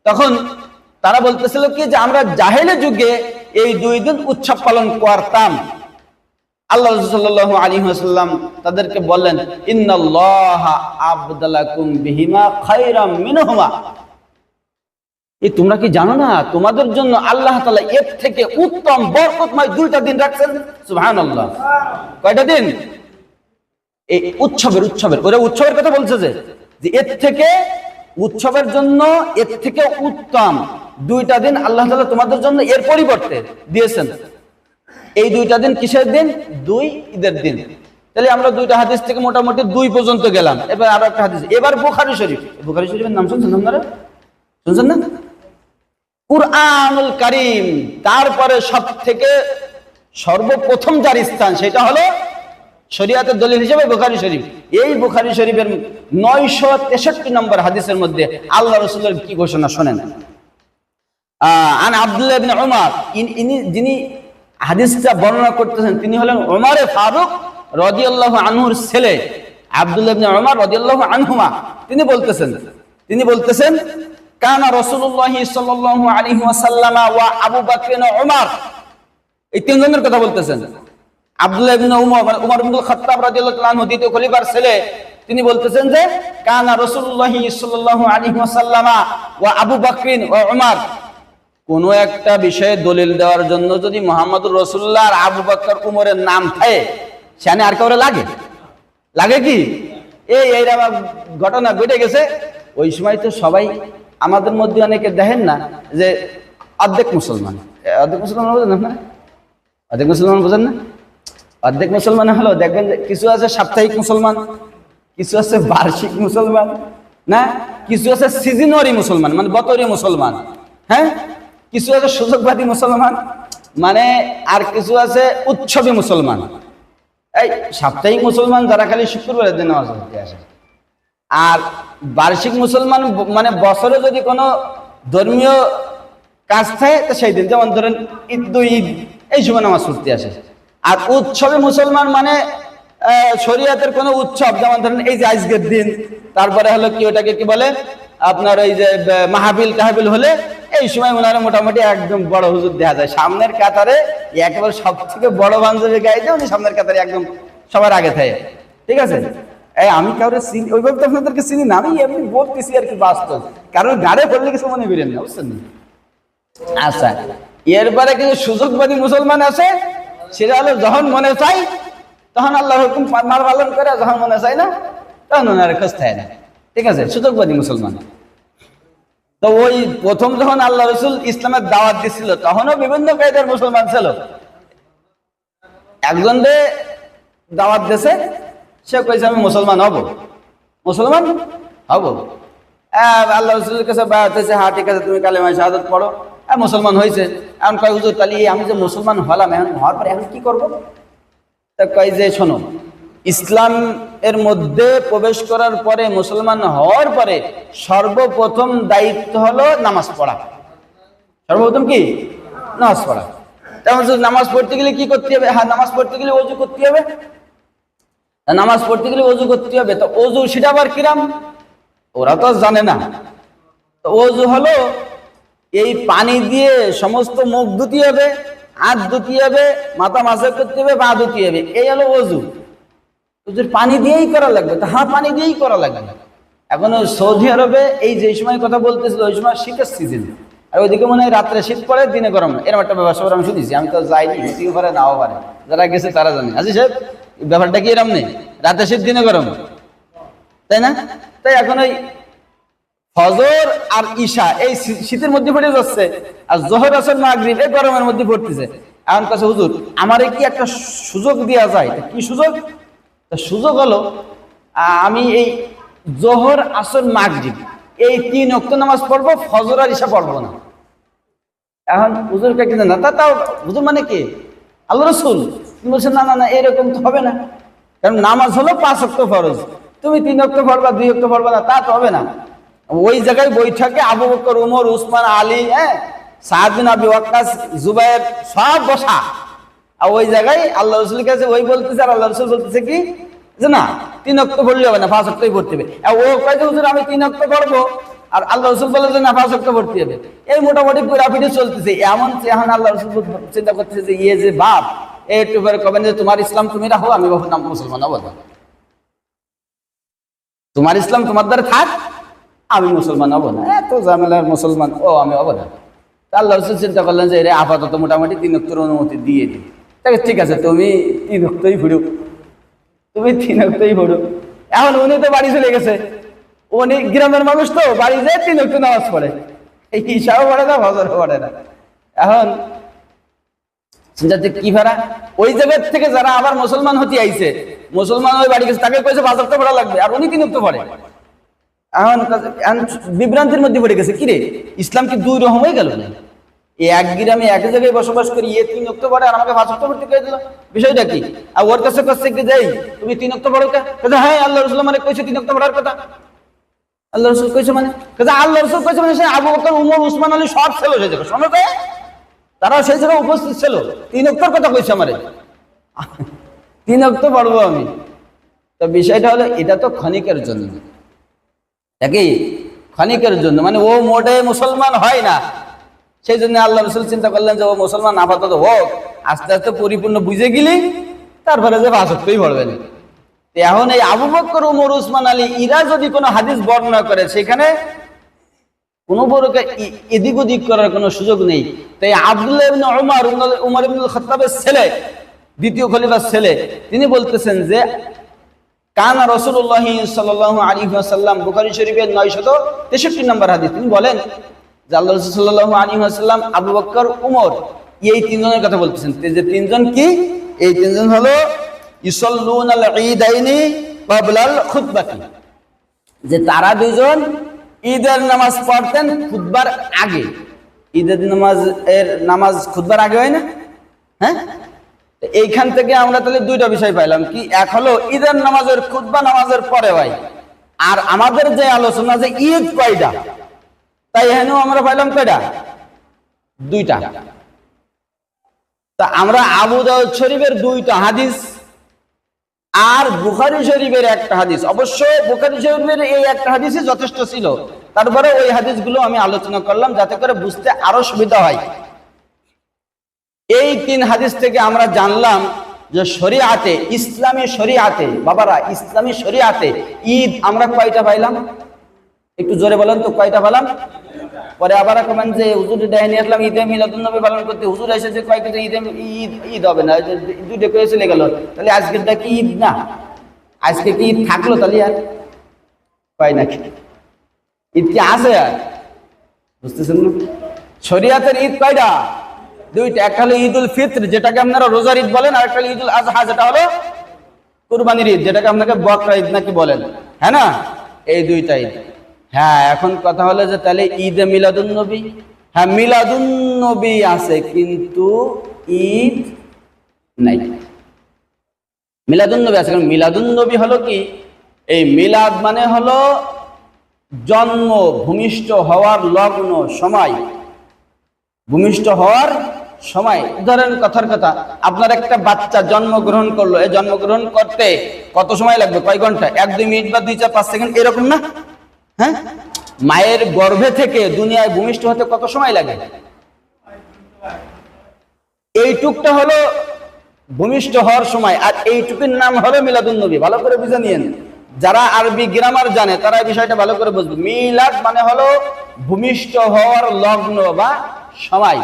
তখন তারা বলতেছিল কি যে আমরা জাহেলি যুগে এই 2 দিন উৎসব পালন করতাম। আল্লাহ রাসূল সাল্লাল্লাহু আলাইহি ওয়াসাল্লাম তাদেরকে বললেন, ইন্নাল্লাহা আবদালাকুম বিহিমা খায়রাম মিনহুমা। এই তোমরা কি জানো না তোমাদের জন্য আল্লাহ তাআলা এর থেকে উত্তম বরকতময় দুইটা দিন রাখছেন? সুবহানাল্লাহ। কয়টা দিন? এই উৎসবের ওরা উৎসবের কথা বলছে যে এর থেকে উৎসবের জন্য এর থেকে উত্তম দুইটা দিন আল্লাহ তাআলা তোমাদের জন্য এর পরিবর্তে দিয়েছেন। এই দুইটা দিন কিসের দিন? দুই ঈদের দিন। তাহলে আমরা দুইটা হাদিস থেকে মোটামুটি 2 পর্যন্ত গেলাম। এবার আরো একটা হাদিস, এবার বুখারী শরীফ। বুখারী শরীফের নাম শুনছেন আপনারা? শুনছেন না? কুরআনুল কারীম, তারপরে সব থেকে সর্বপ্রথম যার স্থান সেটা হলো শরীয়তের দলিল হিসেবে বুখারী শরীফ। এই বুখারী শরীফের 963 নম্বর হাদিসের মধ্যে আল্লাহ রাসূলের কি ঘোষণা শোনেন। আন আব্দুল্লাহ ইবনে উমর, যিনি হাদিসটা বর্ণনা করতেছেন তিনি হলেন ওমরে ফারুক রাদিয়াল্লাহু আনহুর ছেলে আব্দুল্লাহ ইবনে উমর রাদিয়াল্লাহু আনহুমা। তিনি বলতেছেন কানা রাসূলুল্লাহ সাল্লাল্লাহু আলাইহি ওয়াসাল্লাম ওয়া আবু বকর ওয়া উমর। এই তিনজনের কথা বলতেছেন। আব্দুল্লাহ ইবনে উমর মানে উমর ইবনুল খাত্তাব রাদিয়াল্লাহু তাআলা আনহু দ্বিতীয় খলিফার ছেলে, তিনি বলতেছেন যে কানা রাসূলুল্লাহ সাল্লাল্লাহু আলাইহি ওয়াসাল্লাম ওয়া আবু বকর ওয়া উমর। কোন একটা বিষয়ে দলিল দেওয়ার জন্য যদি মুহাম্মদুর রাসূলুল্লাহ আর আবু বকর উমরের নাম থাকে সেখানে আর কাউরে লাগে কি? এইরা ঘটনা ঘটে গেছে। ওই সময় তো সবাই আমাদের মধ্যে অনেকে দেখেন না যে অর্ধেক মুসলমান বোঝেন না? অর্ধেক মুসলমান বোঝেন না? অর্ধেক মুসলমান হলো দেখবেন কিছু আছে সাপ্তাহিক মুসলমান, কিছু আছে বার্ষিক মুসলমান, না কিছু আছে সিজনারি মুসলমান মানে বতরি মুসলমান, হ্যাঁ কিছু আছে সুযোগবাদী মুসলমান, মানে আর কিছু আছে উৎসবী মুসলমান। এই সাপ্তাহিক মুসলমান যারা খালি শুক্রবারের দিন নামাজ পড়তে আসে, আর বার্ষিক মুসলমান মানে বছরে যদি কোনো ধর্মীয় কাজ থাকে তো সেই দিন, যেমন ধরেন ঈদ এই সময় নামাজ পড়তে আসে। আর উৎসবে মুসলমান মানে শরীয়তের কোনো উৎসব, যেমন ধরেন এই যে আজকের দিন, তারপরে হলো কি ওটাকে কি বলে আপনার ওই যে মাহফিল টাহফিল হলে এই সময় ওনারা মোটামুটি একদম বড় হুজুর দেখা যায় সামনের কাতারে, একেবারে সব থেকে বড় বান্ধবী গাইতে উনি সামনের কাতারে একদম সবার আগে থাকে। ঠিক আছে, এই আমি কাউরে চিনি ওইভাবে তো আপনাদেরকে চিনি না, আমি এমনি বলতেছি আর কি বাস্তব, কারণ গাড়ে পড়লে কিছু মনে করেন না, বুঝছেন? আচ্ছা, এরপরে কিছু সুযোগবাদী মুসলমান আছে, সেটা হলো যখন মনে চাই তখন আল্লাহর হুকুম পালন করে, যখন মনে চাই না তখন ওনারা খোঁজ থাকে না। ঠিক আছে, সুযোগবাদী মুসলমান। তো ওই প্রথম যখন আল্লাহ রাসূল ইসলামের দাওয়াত দিছিল তখনও বিভিন্ন কায়দার মুসলমান ছিল। একজনকে দাওয়াত দিয়েছে, সে কইছে আমি মুসলমান হব। আল্লাহ রাসূলের কাছে বায়াত হয়েছে, হ্যাঁ ঠিক আছে তুমি কালেমা শাহাদাত পড়ো। মুসলমান হয়েছে। এখন কয় হুজুর তাহলে আমি যে মুসলমান হলাম, এখন হওয়ার পরে এখন কি করবো? তা কয় যে শোনো, ইসলাম এর মধ্যে প্রবেশ করার পরে, মুসলমান হওয়ার পরে সর্বপ্রথম দায়িত্ব হলো নামাজ পড়া। সর্বপ্রথম কি? নামাজ পড়া। তেমন নামাজ পড়তে গেলে কি করতে হবে? হ্যাঁ, নামাজ পড়তে গেলে ওযু করতে হবে। নামাজ পড়তে গেলে ওযু করতে হবে। তো ওযু সেটা আবার কিরাম? ওরা তো জানে না। তো ওযু হলো এই পানি দিয়ে সমস্ত মুখ ধুতে হবে, হাত ধুতে হবে, মাথা মাসাজ করতে হবে, পা ধুতে হবে, এই হলো ওযু। পানি দিয়েই করা লাগবে। তো হ্যাঁ, পানি দিয়েই করা লাগবে। এখন সৌদি আরবে এই যে সময় কথা বলতেছিল ওই সময় শীতের সিজন, আর ওইদিকে মনে হয় রাত্রে শীত পড়ে দিনে গরম না, এরকম একটা ব্যবসা আমি শুনেছি। আমি তো যাইনি, হতেও পারে নাও পারে, যারা গেছে তারা জানে। আচ্ছা সাহেব, ব্যাপারটা কি এরকম নেই? রাতে শীত দিনে গরম, তাই না? তাই এখন ওই ফজর আর ঈশা এই শীতের মধ্যে পড়ে যাচ্ছে, আর জোহর আসর মাগরিব এই গরমের মধ্যে পড়তেছে। এখন কাছে হুজুর আমারে কি একটা সুযোগ দেওয়া যায়? কি সুযোগ? সুযোগ হলো আমি এই জোহর আসর মাগরিব এই 3 ওয়াক্ত নামাজ পড়বো, ফজর আর ঈশা পড়বো না। এখন হুজুর কে কিনা না, তাও হুজুর মানে কি? আল্লাহ রাসূল বলছেন না না না, এরকম তো হবে না। কারণ নামাজ হলো 5 ওয়াক্ত ফরজ, তুমি 3 ওয়াক্ত পড়বা, 2 ওয়াক্ত পড়বা না, তা তো হবে না। ওই জায়গায় বৈঠকে আবু বকর, উমর, উসমান, আলী, সাদ বিন আবি ওয়াক্কাস, জুবায়ের সব বসা। আর ওই জায়গায় আল্লাহ রাসূলের কাছে ওই বলতেছে, আর আল্লাহ রাসূল বলতেছে কি যে না 3 ওয়াক্ত পড়লে হবে না, 5 ওয়াক্তই পড়তে হবে। ও কয়েছে হুজুর আমি 3 ওয়াক্ত পড়বো, আর আল্লাহ রাসূল বলে যে না 5 ওয়াক্ত পড়তে হবে। এই মোটামুটি পুরাপিটি চলতেছে। এমন এখন আল্লাহ রাসূল চিন্তা করতেছে যে ইয়ে যে বাপ, একটু পরে কবেন যে তোমার ইসলাম তুমি রাখো, আমি নাম মুসলমান হবো না। তোমার ইসলাম তোমার দ্বারা থাক, আমি মুসলমান হবো না। এত ঝামেলার মুসলমান ও আমি হবো না। আল্লাহ রাসূল চিন্তা করলেন যে এরে আপাতত মোটামুটি 3 ওয়াক্তের অনুমতি দিয়ে দিই। তাকে ঠিক আছে, তুমি 3 ওয়াক্তই পড়ো, তুমি 3 ওয়াক্তই পড়ো। এখন উনি তো বাড়ি চলে গেছে, উনি গ্রামের মানুষ তো বাড়ি যেয়ে 3 ওয়াক্ত নামাজ পড়ে, এই ঈশাও পড়ে না, ফজরও পড়ে না। এখন চিন্তা কি ভাড়া, ওই জায়গার থেকে যারা আবার মুসলমান হতে আইছে, মুসলমান ওই বাড়ি গেছে, তাকে কইছে 5 ওয়াক্ত পড়া লাগবে, আর উনি 3 ওয়াক্ত পড়ে। এখন বিভ্রান্তির মধ্যে পড়ে গেছে, কিরে ইসলাম কি 2 রকম হয়ে গেল না? এই এক গ্রামে এক জায়গায় বসবাস করি, 3 ওয়াক্ত পড়ে আর আমাকে 5 ওয়াক্ত পড়তে কয়ে দিল, বিষয়টা কি? আর ওর কাছে কি যাই তুমি 3 ওয়াক্ত পড়ো কা? হ্যাঁ আল্লাহ রাসূল মানে কইছে 3 ওয়াক্ত পড়ার কথা। আল্লাহ রাসূল কইছে মানে, আল্লাহ রাসূল কইছে মানে সে আবু বকর, উমর, উসমান আলী সব ছিল সেই জায়গায়, শোনো তো তারা সেই জায়গায় উপস্থিত ছিল। 3 ওয়াক্তের কথা কইছে আমারে, 3 ওয়াক্ত পড়বো আমি। তো বিষয়টা হলো এটা তো ক্ষণিকের জন্য, একই ক্ষণিকের জন্য, মানে ও মোটে মুসলমান হয় না। সেই জন্য আল্লাহ রাসূল চিন্তা করলেন যে ও মুসলমান আপাতত হোক, আস্তে আস্তে পরিপূর্ণ বুঝে গেলি তারপরে যে 5 ওয়াক্তই পড়বে না। এখন এই আবু বকর, উমর, উসমান আলী ইরা যদি কোনো হাদিস বর্ণনা করে, সেখানে কোনো প্রকার এদিক ওদিক করার কোনো সুযোগ নেই। তাই আব্দুল্লাহ ইবনে উমর ইবনুল খাত্তাবের ছেলে, দ্বিতীয় খলিফার ছেলে, তিনি বলতেছেন যে কানা রাসূলুল্লাহ সাল্লাল্লাহু আলাইহি ওয়াসাল্লাম, বুখারী শরীফের 963 নম্বর হাদিস, তিনি বলেন যে আল্লাহ রাসূল সাল্লাল্লাহু আলাইহি ওয়াসাল্লাম, আবু বকর, উমর, এই 3 জনের কথা বলতেছেন। যে 3 জন কি? এই 3 জন হলো ইসাল্লুনাল ঈদাইনি ক্বাবলাল খুতবাতি, যে তারা 2 জন ঈদের নামাজ পড়তেন খুতবার আগে। ঈদের নামাজ খুতবার আগে হয় না? হ্যাঁ, এইখান থেকে আমরা তাহলে 2টা বিষয় পাইলাম কি, এক হলো ঈদের নামাজের খুতবা নামাজের পরে হয়, আর আমাদের যে আলোচনা যে ঈদ কয়টা, তাই এখানেও আমরা পাইলাম কয়টা? 2টা। তা আমরা আবু দাউদ শরীফের 2টা হাদিস আর বুখারী শরীফের 1টা হাদিস, অবশ্য বুখারী শরীফের এই 1টা হাদিসই যথেষ্ট ছিল, তারপরে ওই হাদিসগুলো আমি আলোচনা করলাম যাতে করে বুঝতে আরো সুবিধা হয়। এই 3 হাদিস থেকে আমরা জানলাম যে শরিয়াতে, ইসলামী শরিয়াতে, বাবারা ইসলামী শরিয়াতে ঈদ আমরা কয়টা পাইলাম? একটু জোরে বলেন তো, কয়টা পেলাম? পরে আবার কমেন যে হুজুর ডাইনি আসলাম ঈদে মিলাদুন নবী পালন করতে, হুজুর এসেছে কয় কিছু ঈদ ঈদ হবে না, 2টা করে চলে গেল, তাহলে আজকেরটা কি ঈদ না? আজকে কি ঈদ থাকলো তাহলে? আর পাই নাকি ঈদ কি আছে? আর বুঝতেছেন না? শরিয়াতের ঈদ কয়টা? 2টা। একটা হলো ঈদুল ফিত্র, যেটাকে আপনারা রোজার ঈদ বলেন, আর একটা হলো ঈদুল আজহা, যেটা হলো কুরবানির ঈদ, যেটাকে আপনাকে বকরা ঈদ নাকি বলেন, হ্যাঁ না? এই 2টা ঈদ। হ্যাঁ, এখন কথা হলো যে তাহলে ঈদে মিলাদুন নবী, হ্যাঁ মিলাদুন নবী আছে কিন্তু ঈদ নাই। মিলাদুন নবী আছে, কারণ মিলাদুন নবী হলো কি, এই মিলাদ মানে হলো জন্ম, ভূমিষ্ঠ হওয়ার লগ্ন সময়, ভূমিষ্ঠ হওয়ার সময়। ধরেন কথার কথা, আপনার একটা বাচ্চা জন্মগ্রহণ করলো, এই জন্মগ্রহণ করতে কত সময় লাগবে? কয় ঘন্টা? 1-2 মিনিট বা 2-4-5 সেকেন্ড, এরকম না? হ্যাঁ, মায়ের গর্ভে থেকে দুনিয়ায় ভূমিষ্ঠ হতে কত সময় লাগে? এইটুকটা হলো ভূমিষ্ঠ হওয়ার সময়, আর এইটুকুর নাম হলো মিলাদুন নবী। ভালো করে বুঝে নিয়েন, যারা আরবি গ্রামার জানে তারা এই বিষয়টা ভালো করে বুঝবে। মিলাদ মানে হলো ভূমিষ্ঠ হওয়ার লগ্ন বা সময়,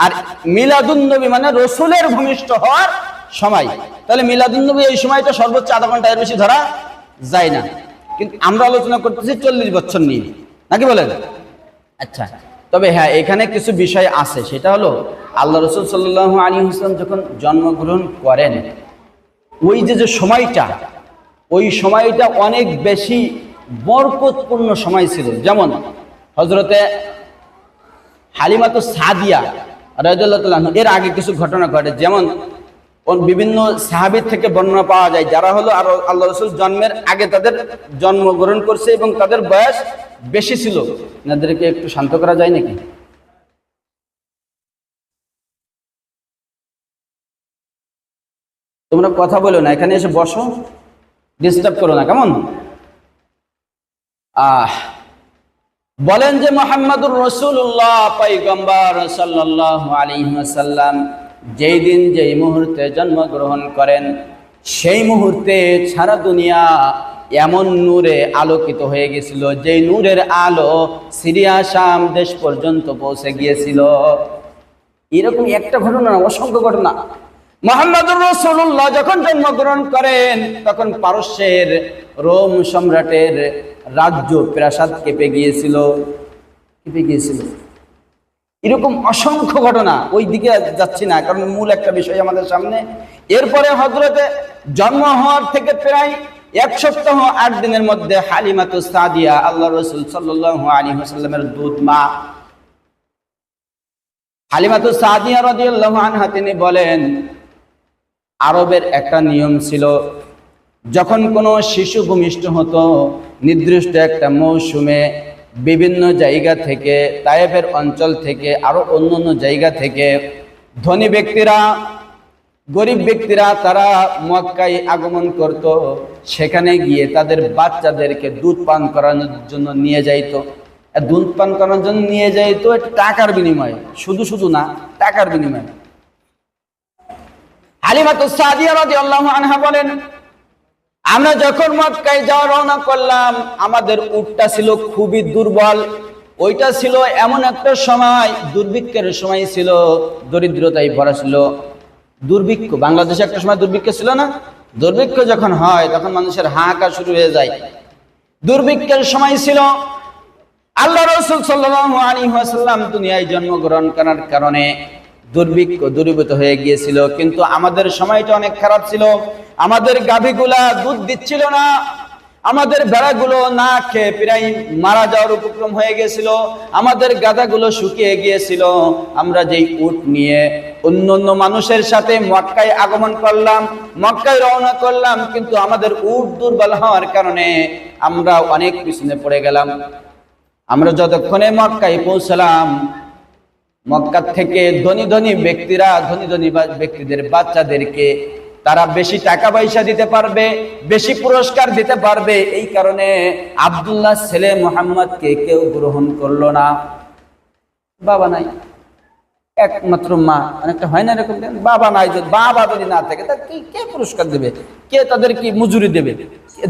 আর মিলাদুন নবী মানে রসুলের ভূমিষ্ঠ হওয়ার সময়। তাহলে মিলাদুন নবী এই সময়টা সর্বোচ্চ আধা ঘন্টা, এর বেশি ধরা যায় না। কিন্তু আমরা আলোচনা করতেছি 40 বছর নিয়ে, নাকি বলেন? আচ্ছা, তবে হ্যাঁ এখানে কিছু বিষয় আছে, সেটা হলো আল্লাহ রাসূল সাল্লাল্লাহু আলাইহি ওয়াসাল্লাম যখন জন্মগ্রহণ করেন, ওই যে সময়টা, ওই সময়টা অনেক বেশি বরকতপূর্ণ সময় ছিল। যেমন হযরতে হালিমাতুস সাদিয়া রাদিয়াল্লাহু তাআলা আনহা, এর আগে কিছু ঘটনা ঘটে। যেমন বিভিন্ন সাহাবী থেকে বর্ণনা পাওয়া যায় যারা হলো আর আল্লাহ রাসূল জন্মের আগে তাদের জন্মগ্রহণ করছে এবং তাদের বয়স বেশি ছিল। এনাদেরকে একটু শান্ত করা যায় নাকি? তোমরা কথা বলো না, এখানে এসে বসো, ডিস্টার্ব করো না, কেমন? বলেন যে মুহাম্মাদুর রাসূলুল্লাহ পয়গম্বর সাল্লাল্লাহু আলাইহি ওয়াসাল্লাম যেই দিন যেই মুহূর্তে জন্মগ্রহণ করেন সেই মুহূর্তে সারা দুনিয়া এমন নূরে আলোকিত হয়ে গেছিল, যেই নূরের আলো সিরিয়া শাম দেশ পর্যন্ত পৌঁছে গিয়েছিল। এরকম একটা ঘটনা না, অসংখ্য ঘটনা। মুহাম্মদুর রাসূলুল্লাহ যখন জন্মগ্রহণ করেন তখন পারস্যের রোম সম্রাটের রাজ্য প্রাসাদ কেঁপে গিয়েছিল। এরকম অসংখ্য ঘটনা, ওই দিকে যাচ্ছি না কারণ মূল একটা বিষয় আমাদের সামনে। এরপরে হযরতে জন্ম হওয়ার থেকে প্রায় 1 সপ্তাহ 8 দিনের মধ্যে হালিমাতুস সাদিয়া, আল্লাহ রাসূল সাল্লাল্লাহু আলাইহি ওয়াসাল্লামের দুধ মা হালিমাতুস সাদিয়া রাদিয়াল্লাহু আনহা তিনি বলেন, আরবের একটা নিয়ম ছিল, যখন কোনো শিশু ভূমিষ্ঠ হতো নির্দিষ্ট একটা মৌসুমে বিভিন্ন জায়গা থেকে, তায়েফের অঞ্চল থেকে, আরো অন্যান্য জায়গা থেকে ধনী ব্যক্তিরা, গরিব ব্যক্তিরা তারা মক্কায় আগমন করত। সেখানে গিয়ে তাদের বাচ্চাদেরকে দুধ পান করানোর জন্য নিয়ে যাইত। দুধ পান করানোর জন্য নিয়ে যাইত টাকার বিনিময়ে, শুধু না, টাকার বিনিময়ে। হালিমাতুস সাদিয়া রাদিয়াল্লাহু আনহা বলেন, আমরা যখন মক্কায় যাওয়া রওনা করলাম আমাদের উটটা ছিল খুবই দুর্বল। ওইটা ছিল এমন একটা সময়, দুর্ভিক্ষের সময় ছিল, দরিদ্রতায় ভরা ছিল। দুর্ভিক্ষ, বাংলাদেশে একটা সময় দুর্ভিক্ষ ছিল না? দুর্ভিক্ষ যখন হয় তখন মানুষের হাহাকার শুরু হয়ে যায়। দুর্ভিক্ষের সময় ছিল। আল্লাহ রাসূল সাল্লাল্লাহু আলাইহি ওয়াসাল্লাম দুনিয়ায় জন্মগ্রহণ করার কারণে দুর্ভিক্ষ দূরীভূত হয়ে গিয়েছিল। কিন্তু আমাদের সময়টা অনেক খারাপ ছিল। আমাদের গাভীগুলা দুধ দিচ্ছিল না, আমাদের ভেড়াগুলো না খেয়ে প্রায় মারা যাওয়ার উপক্রম হয়ে গিয়েছিল, আমাদের গাধাগুলো শুকিয়ে গিয়েছিল। আমরা যেই উট নিয়ে অন্যান্য মানুষের সাথে মক্কায় আগমন করলাম, মক্কায় রওনা করলাম, কিন্তু আমাদের উট দুর্বল হওয়ার কারণে আমরা অনেক পিছনে পড়ে গেলাম। আমরা যতক্ষণে মক্কায় পৌঁছলাম, মক্কা থেকে ধনী ব্যক্তিদের বাচ্চাদেরকে তারা বেশি টাকা পয়সা দিতে পারবে, বেশি পুরস্কার দিতে পারবে, এই কারণে আব্দুল্লাহ ছেলে মুহাম্মদকে কেউ গ্রহণ করলো না। বাবা নাই, একমাত্র মা, অনেকটা হয় না এরকম, বাবা নাই, বাবা যদি না থাকে তা কে পুরস্কার দেবে, কে তাদের কি মজুরি দেবে,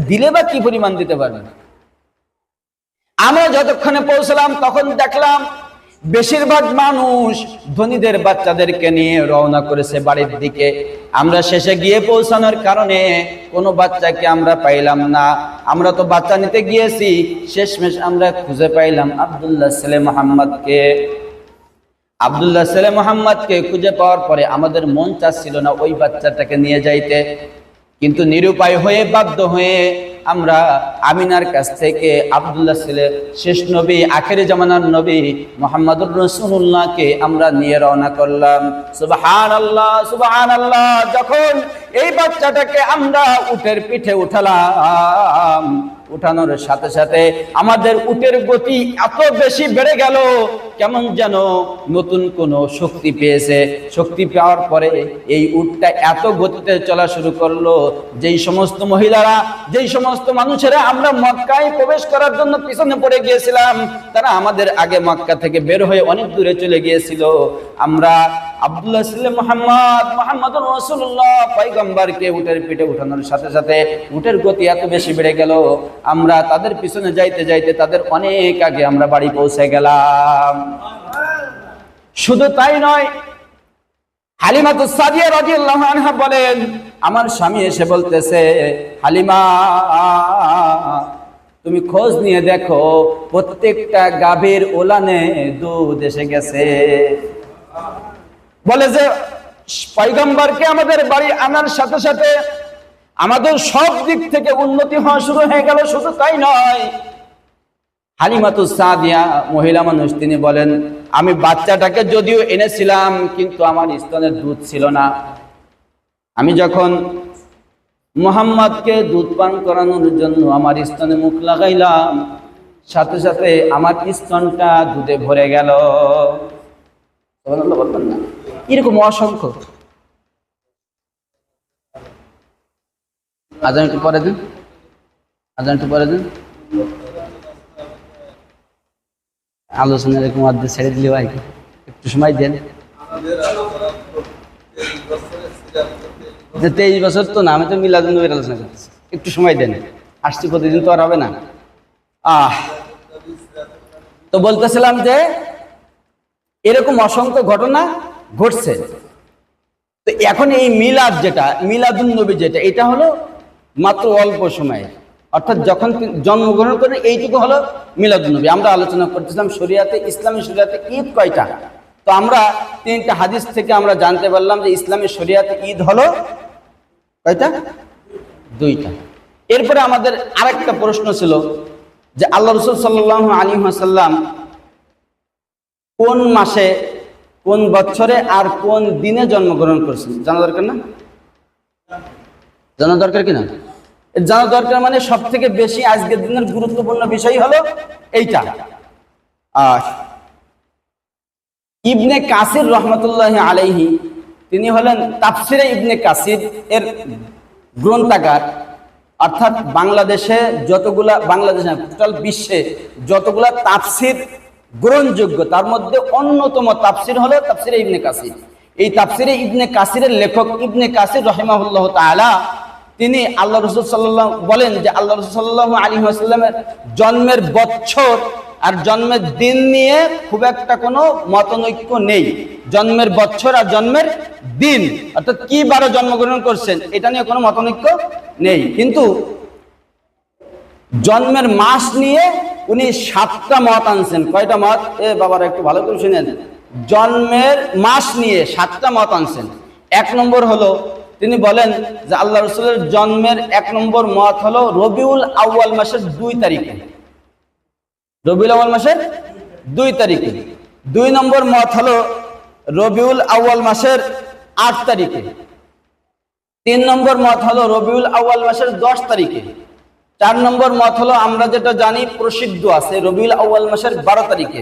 দিলে বা কি পরিমাণ দিতে পারবে। আমরা যতক্ষণে পৌঁছলাম তখন দেখলাম বেশিরভাগ মানুষ ধনীদের বাচ্চাদেরকে নিয়ে রওনা করেছে বাড়ির দিকে। আমরা শেষে গিয়ে পৌঁছানোর কারণে কোনো বাচ্চাকে আমরা পাইলাম না। আমরা তো বাচ্চা নিতে গিয়েছি, শেষমেশ আমরা খুঁজে পাইলাম আব্দুল্লাহ ছেলে মুহাম্মদকে। আব্দুল্লাহ ছেলে মুহাম্মদকে খুঁজে পাওয়ার পরে আমাদের মন চাচ্ছিল না ওই বাচ্চাটাকে নিয়ে যাইতে, কিন্তু নিরুপায় হয়ে বাধ্য হয়ে আমরা আমিনার কাছ থেকে আব্দুল্লাহ ছেলে শেষ নবী, আখেরি জামানার নবী মুহাম্মদুর রাসূলুল্লাহকে আমরা নিয়ে রওনা করলাম। সুবহানাল্লাহ, সুবহানাল্লাহ। যখন এই বাচ্চাটাকে আমরা উটের পিঠে উঠালাম, উঠানোর সাথে সাথে আমাদের উটের গতি এত বেশি বেড়ে গেল, কেমন যেন নতুন কোনো শক্তি পেয়েছে। শক্তি পাওয়ার পরে এই উটটা এত গতিতে চলা শুরু করলো, যেই সমস্ত মহিলারা, যেই সমস্ত মানুষেরা আমরা মক্কায় প্রবেশ করার জন্য পিছনে পড়ে গিয়েছিলাম, তারা আমাদের আগে মক্কা থেকে বের হয়ে অনেক দূরে চলে গিয়েছিল। আমরা আব্দুল্লাহ ছেলে মুহাম্মদুর রাসূলুল্লাহ পয়গম্বরকে উটের পিঠে উঠানোর সাথে সাথে উটের গতি এত বেশি বেড়ে গেল, আমরা তাদের পিছনে যাইতে যাইতে তাদের অনেক আগে আমরা বাড়ি পৌঁছে গেলাম। শুধু তাই নয়, হালিমাতুস সাদিয়া রাদিয়াল্লাহু আনহা বলেন, আমার স্বামী এসে বলতেছে, হালিমা তুমি খোঁজ নিয়ে দেখো প্রত্যেকটা গাভীর ওলানে দুধ এসে গেছে। বলে যে পয়গম্বরকে আমাদের বাড়ি আনার সাথে সাথে আমাদের সব দিক থেকে উন্নতি হওয়া শুরু হয়ে গেল। শুধু তাই নয়, হালিমাতুস সাদিয়া মহিলা মানুষ, তিনি বলেন, আমি বাচ্চাটাকে যদিও এনেছিলাম কিন্তু আমার স্তনের দুধ ছিল না। আমি যখন মুহাম্মদকে দুধ পান করানোর জন্য আমার স্তনে মুখ লাগাইলাম, সাথে সাথে আমার স্তনটা দুধে ভরে গেল। সুবহানাল্লাহ বলবেন না? এরকম অসংখ্য। আজান একটু পরে দিন, আজান একটু পরে দিন। আলোচনা এরকম অর্ধেক ছেড়ে দিলে ভাই, একটু সময় দেন। যে 23 বছর তো না, আমি তো মিলাদুন্নবীর আলোচনা করছি, একটু সময় দেন, আসছি প্রতিদিন তো আর হবে না। তো বলতেছিলাম যে এরকম অসংখ্য ঘটনা ঘটছে। তো এখন এই মিলাদ যেটা, মিলাদুন্নবী যেটা, এটা হলো মাত্র অল্প সময়ে, অর্থাৎ যখন জন্মগ্রহণ করেন এইটুকু হলো মিলাদুন্নবী। আমরা আলোচনা করতেছিলাম শরিয়াতে, ইসলামী শরিয়াতে ঈদ কয়টা। তো আমরা 3টা হাদিস থেকে আমরা জানতে পারলাম যে ইসলামী শরিয়াতে ঈদ হলো কয়টা? 2টা। এরপরে আমাদের আরেকটা প্রশ্ন ছিল যে আল্লাহ রাসূল সাল্লাল্লাহু আলাইহি ওয়াসাল্লাম কোন মাসে, কোন বছরে আর কোন দিনে জন্মগ্রহণ করেছেন? জানা দরকার না? জানা দরকার কিনা? জানা দরকার, মানে সব থেকে বেশি আজকের দিনের গুরুত্বপূর্ণ বিষয় হলো এইটা। ইবনে কাসির রহমতুল্লাহি আলাইহি, তিনি হলেন তাফসিরে ইবনে কাসির এর গ্রন্থাগার। অর্থাৎ বাংলাদেশে যতগুলা, বাংলাদেশে টোটাল বিশ্বে যতগুলা তাফসির গ্রহণযোগ্য, তার মধ্যে অন্যতম তাফসির হলো তাফসিরে ইবনে কাসির। এই তাফসিরে ইবনে কাসিরের লেখক ইবনে কাসির রাহিমাহুল্লাহ তাআলা, তিনি আল্লাহ রাসূল সাল্লাল্লাহু বলেন যে আল্লাহ রাসূল সাল্লাল্লাহু আলাইহি ওয়াসাল্লামের জন্মের বছর আর জন্মের দিন নিয়ে খুব একটা কোনো মতনৈক্য নেই। জন্মের বছর আর জন্মের দিন, অর্থাৎ কি বারে জন্মগ্রহণ করছেন, এটা নিয়ে কোনো মতনৈক্য নেই। কিন্তু জন্মের মাস নিয়ে উনি 7টা মত আনছেন। কয়টা মত? বাবারা একটু ভালো করে শুনেন। জন্মের মাস নিয়ে 7টা মত আনছেন। 1 নম্বর হলো, তিনি বলেন যে আল্লাহ রাসূলের জন্মের 1 নম্বর মত হলো রবিউল আউয়াল মাসের 2 তারিখে। রবিউল আউয়াল মাসের 2 তারিখে। 2 নম্বর মত হলো রবিউল আউয়াল মাসের 8 তারিখে। 3 নম্বর মত হলো রবিউল আউয়াল মাসের 10 তারিখে। 4 নম্বর মত হলো আমরা যেটা জানি প্রসিদ্ধ আছে রবিউল আউয়াল মাসের 12 তারিখে।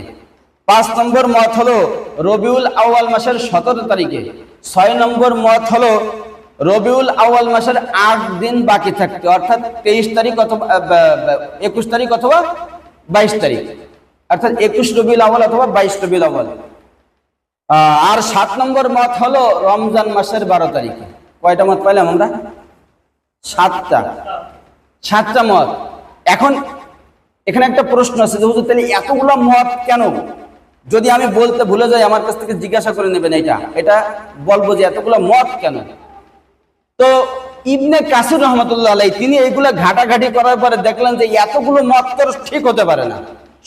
5 নম্বর মত হলো রবিউল আউয়াল মাসের 17 তারিখে। 6 নম্বর মত হলো রবিউল আউয়াল মাসের 8 দিন বাকি থাকতে, অর্থাৎ 23 তারিখ অথবা 21 তারিখ অথবা 22 তারিখ, অর্থাৎ 21 রবিউল আউয়াল অথবা 22 রবিউল আউয়াল। আর 7 নম্বর মত হলো রমজান মাসের 12 তারিখে। কয়টা মত পাইলাম আমরা? 7টা মত। এখন এখানে একটা প্রশ্ন আছে যে হুজুর তাহলে এতগুলো মত কেন? যদি আমি বলতে ভুলে যাই আমার কাছ থেকে জিজ্ঞাসা করে নেবেন, এটা বলবো যে এতগুলো মত কেন। তো ইবনে কাসির রহমতুল্লাহ আলাইহি তিনি এইগুলা ঘাটাঘাটি করার পরে দেখলেন যে এতগুলো মত তো ঠিক হতে পারে না,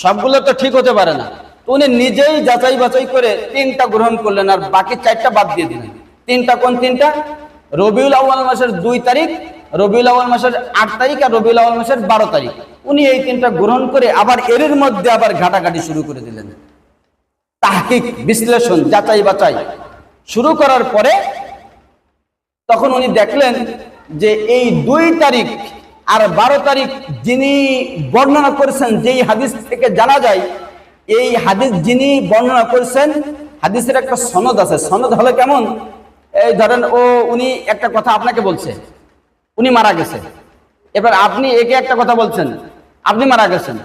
সবগুলো তো ঠিক হতে পারে না। তো উনি নিজেই যাচাই বাছাই করে 3টা গ্রহণ করলেন আর বাকি 4টা বাদ দিয়ে দিলেন। 3টা কোন 3টা? রবিউল আউয়াল মাসের 2 তারিখ, রবিউল আউয়াল মাসের 8 তারিখ আর রবিউল আউয়াল মাসের 12 তারিখ। উনি এই 3টা গ্রহণ করে আবার এর মধ্যে আবার ঘাটাঘাটি শুরু করে দিলেন। তাহকিক, বিশ্লেষণ, যাচাই বাছাই শুরু করার পরে তখন উনি দেখলেন যে এই 2 তারিখ আর 12 তারিখ যিনি বর্ণনা করেছেন, যেই হাদিস থেকে জানা যায় এই হাদিস যিনি বর্ণনা করেছেন, হাদিসের একটা সনদ আছে। সনদ হলো কেমন? এই ধরেন উনি একটা কথা আপনাকে বলছে, উনি মারা গেছে। এবার আপনি একে একটা কথা বলছেন, আপনি মারা গেছেন।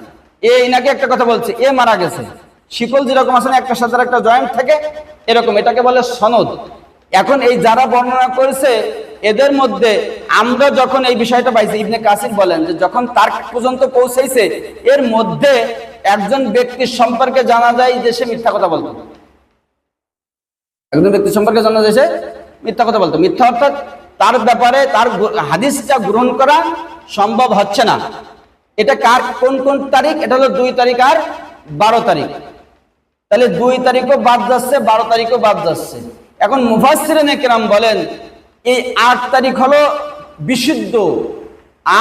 ইনাকে একটা কথা বলছে, এ মারা গেছে। শিকল যেরকম আছে না, একটা সাথে একটা জয়েন্ট থাকে, এরকম এটাকে বলে সনদ। এখন এই যারা বর্ণনা করেছে এদের মধ্যে আমরা যখন এই বিষয়টা পাইছি, ইবনে কাসির বলেন যে যখন তার পর্যন্ত পৌঁছাইছে এর মধ্যে একজন ব্যক্তির সম্পর্কে জানা যায় যে সে মিথ্যা কথা বলতো। একজন ব্যক্তির সম্পর্কে জানা যায় সে মিথ্যা কথা বলতো। মিথ্যা অর্থাৎ তার ব্যাপারে তার হাদিসটা গ্রহণ করা সম্ভব হচ্ছে না। এটা কার কোন কোন তারিখ? এটা হলো 2 তারিখ আর 12 তারিখ। তাহলে 2 তারিখও বাদ যাচ্ছে, 12 তারিখও বাদ যাচ্ছে। এখন মুফাসসিরিনে কেরাম বলেন এই 8 তারিখ হলো বিশুদ্ধ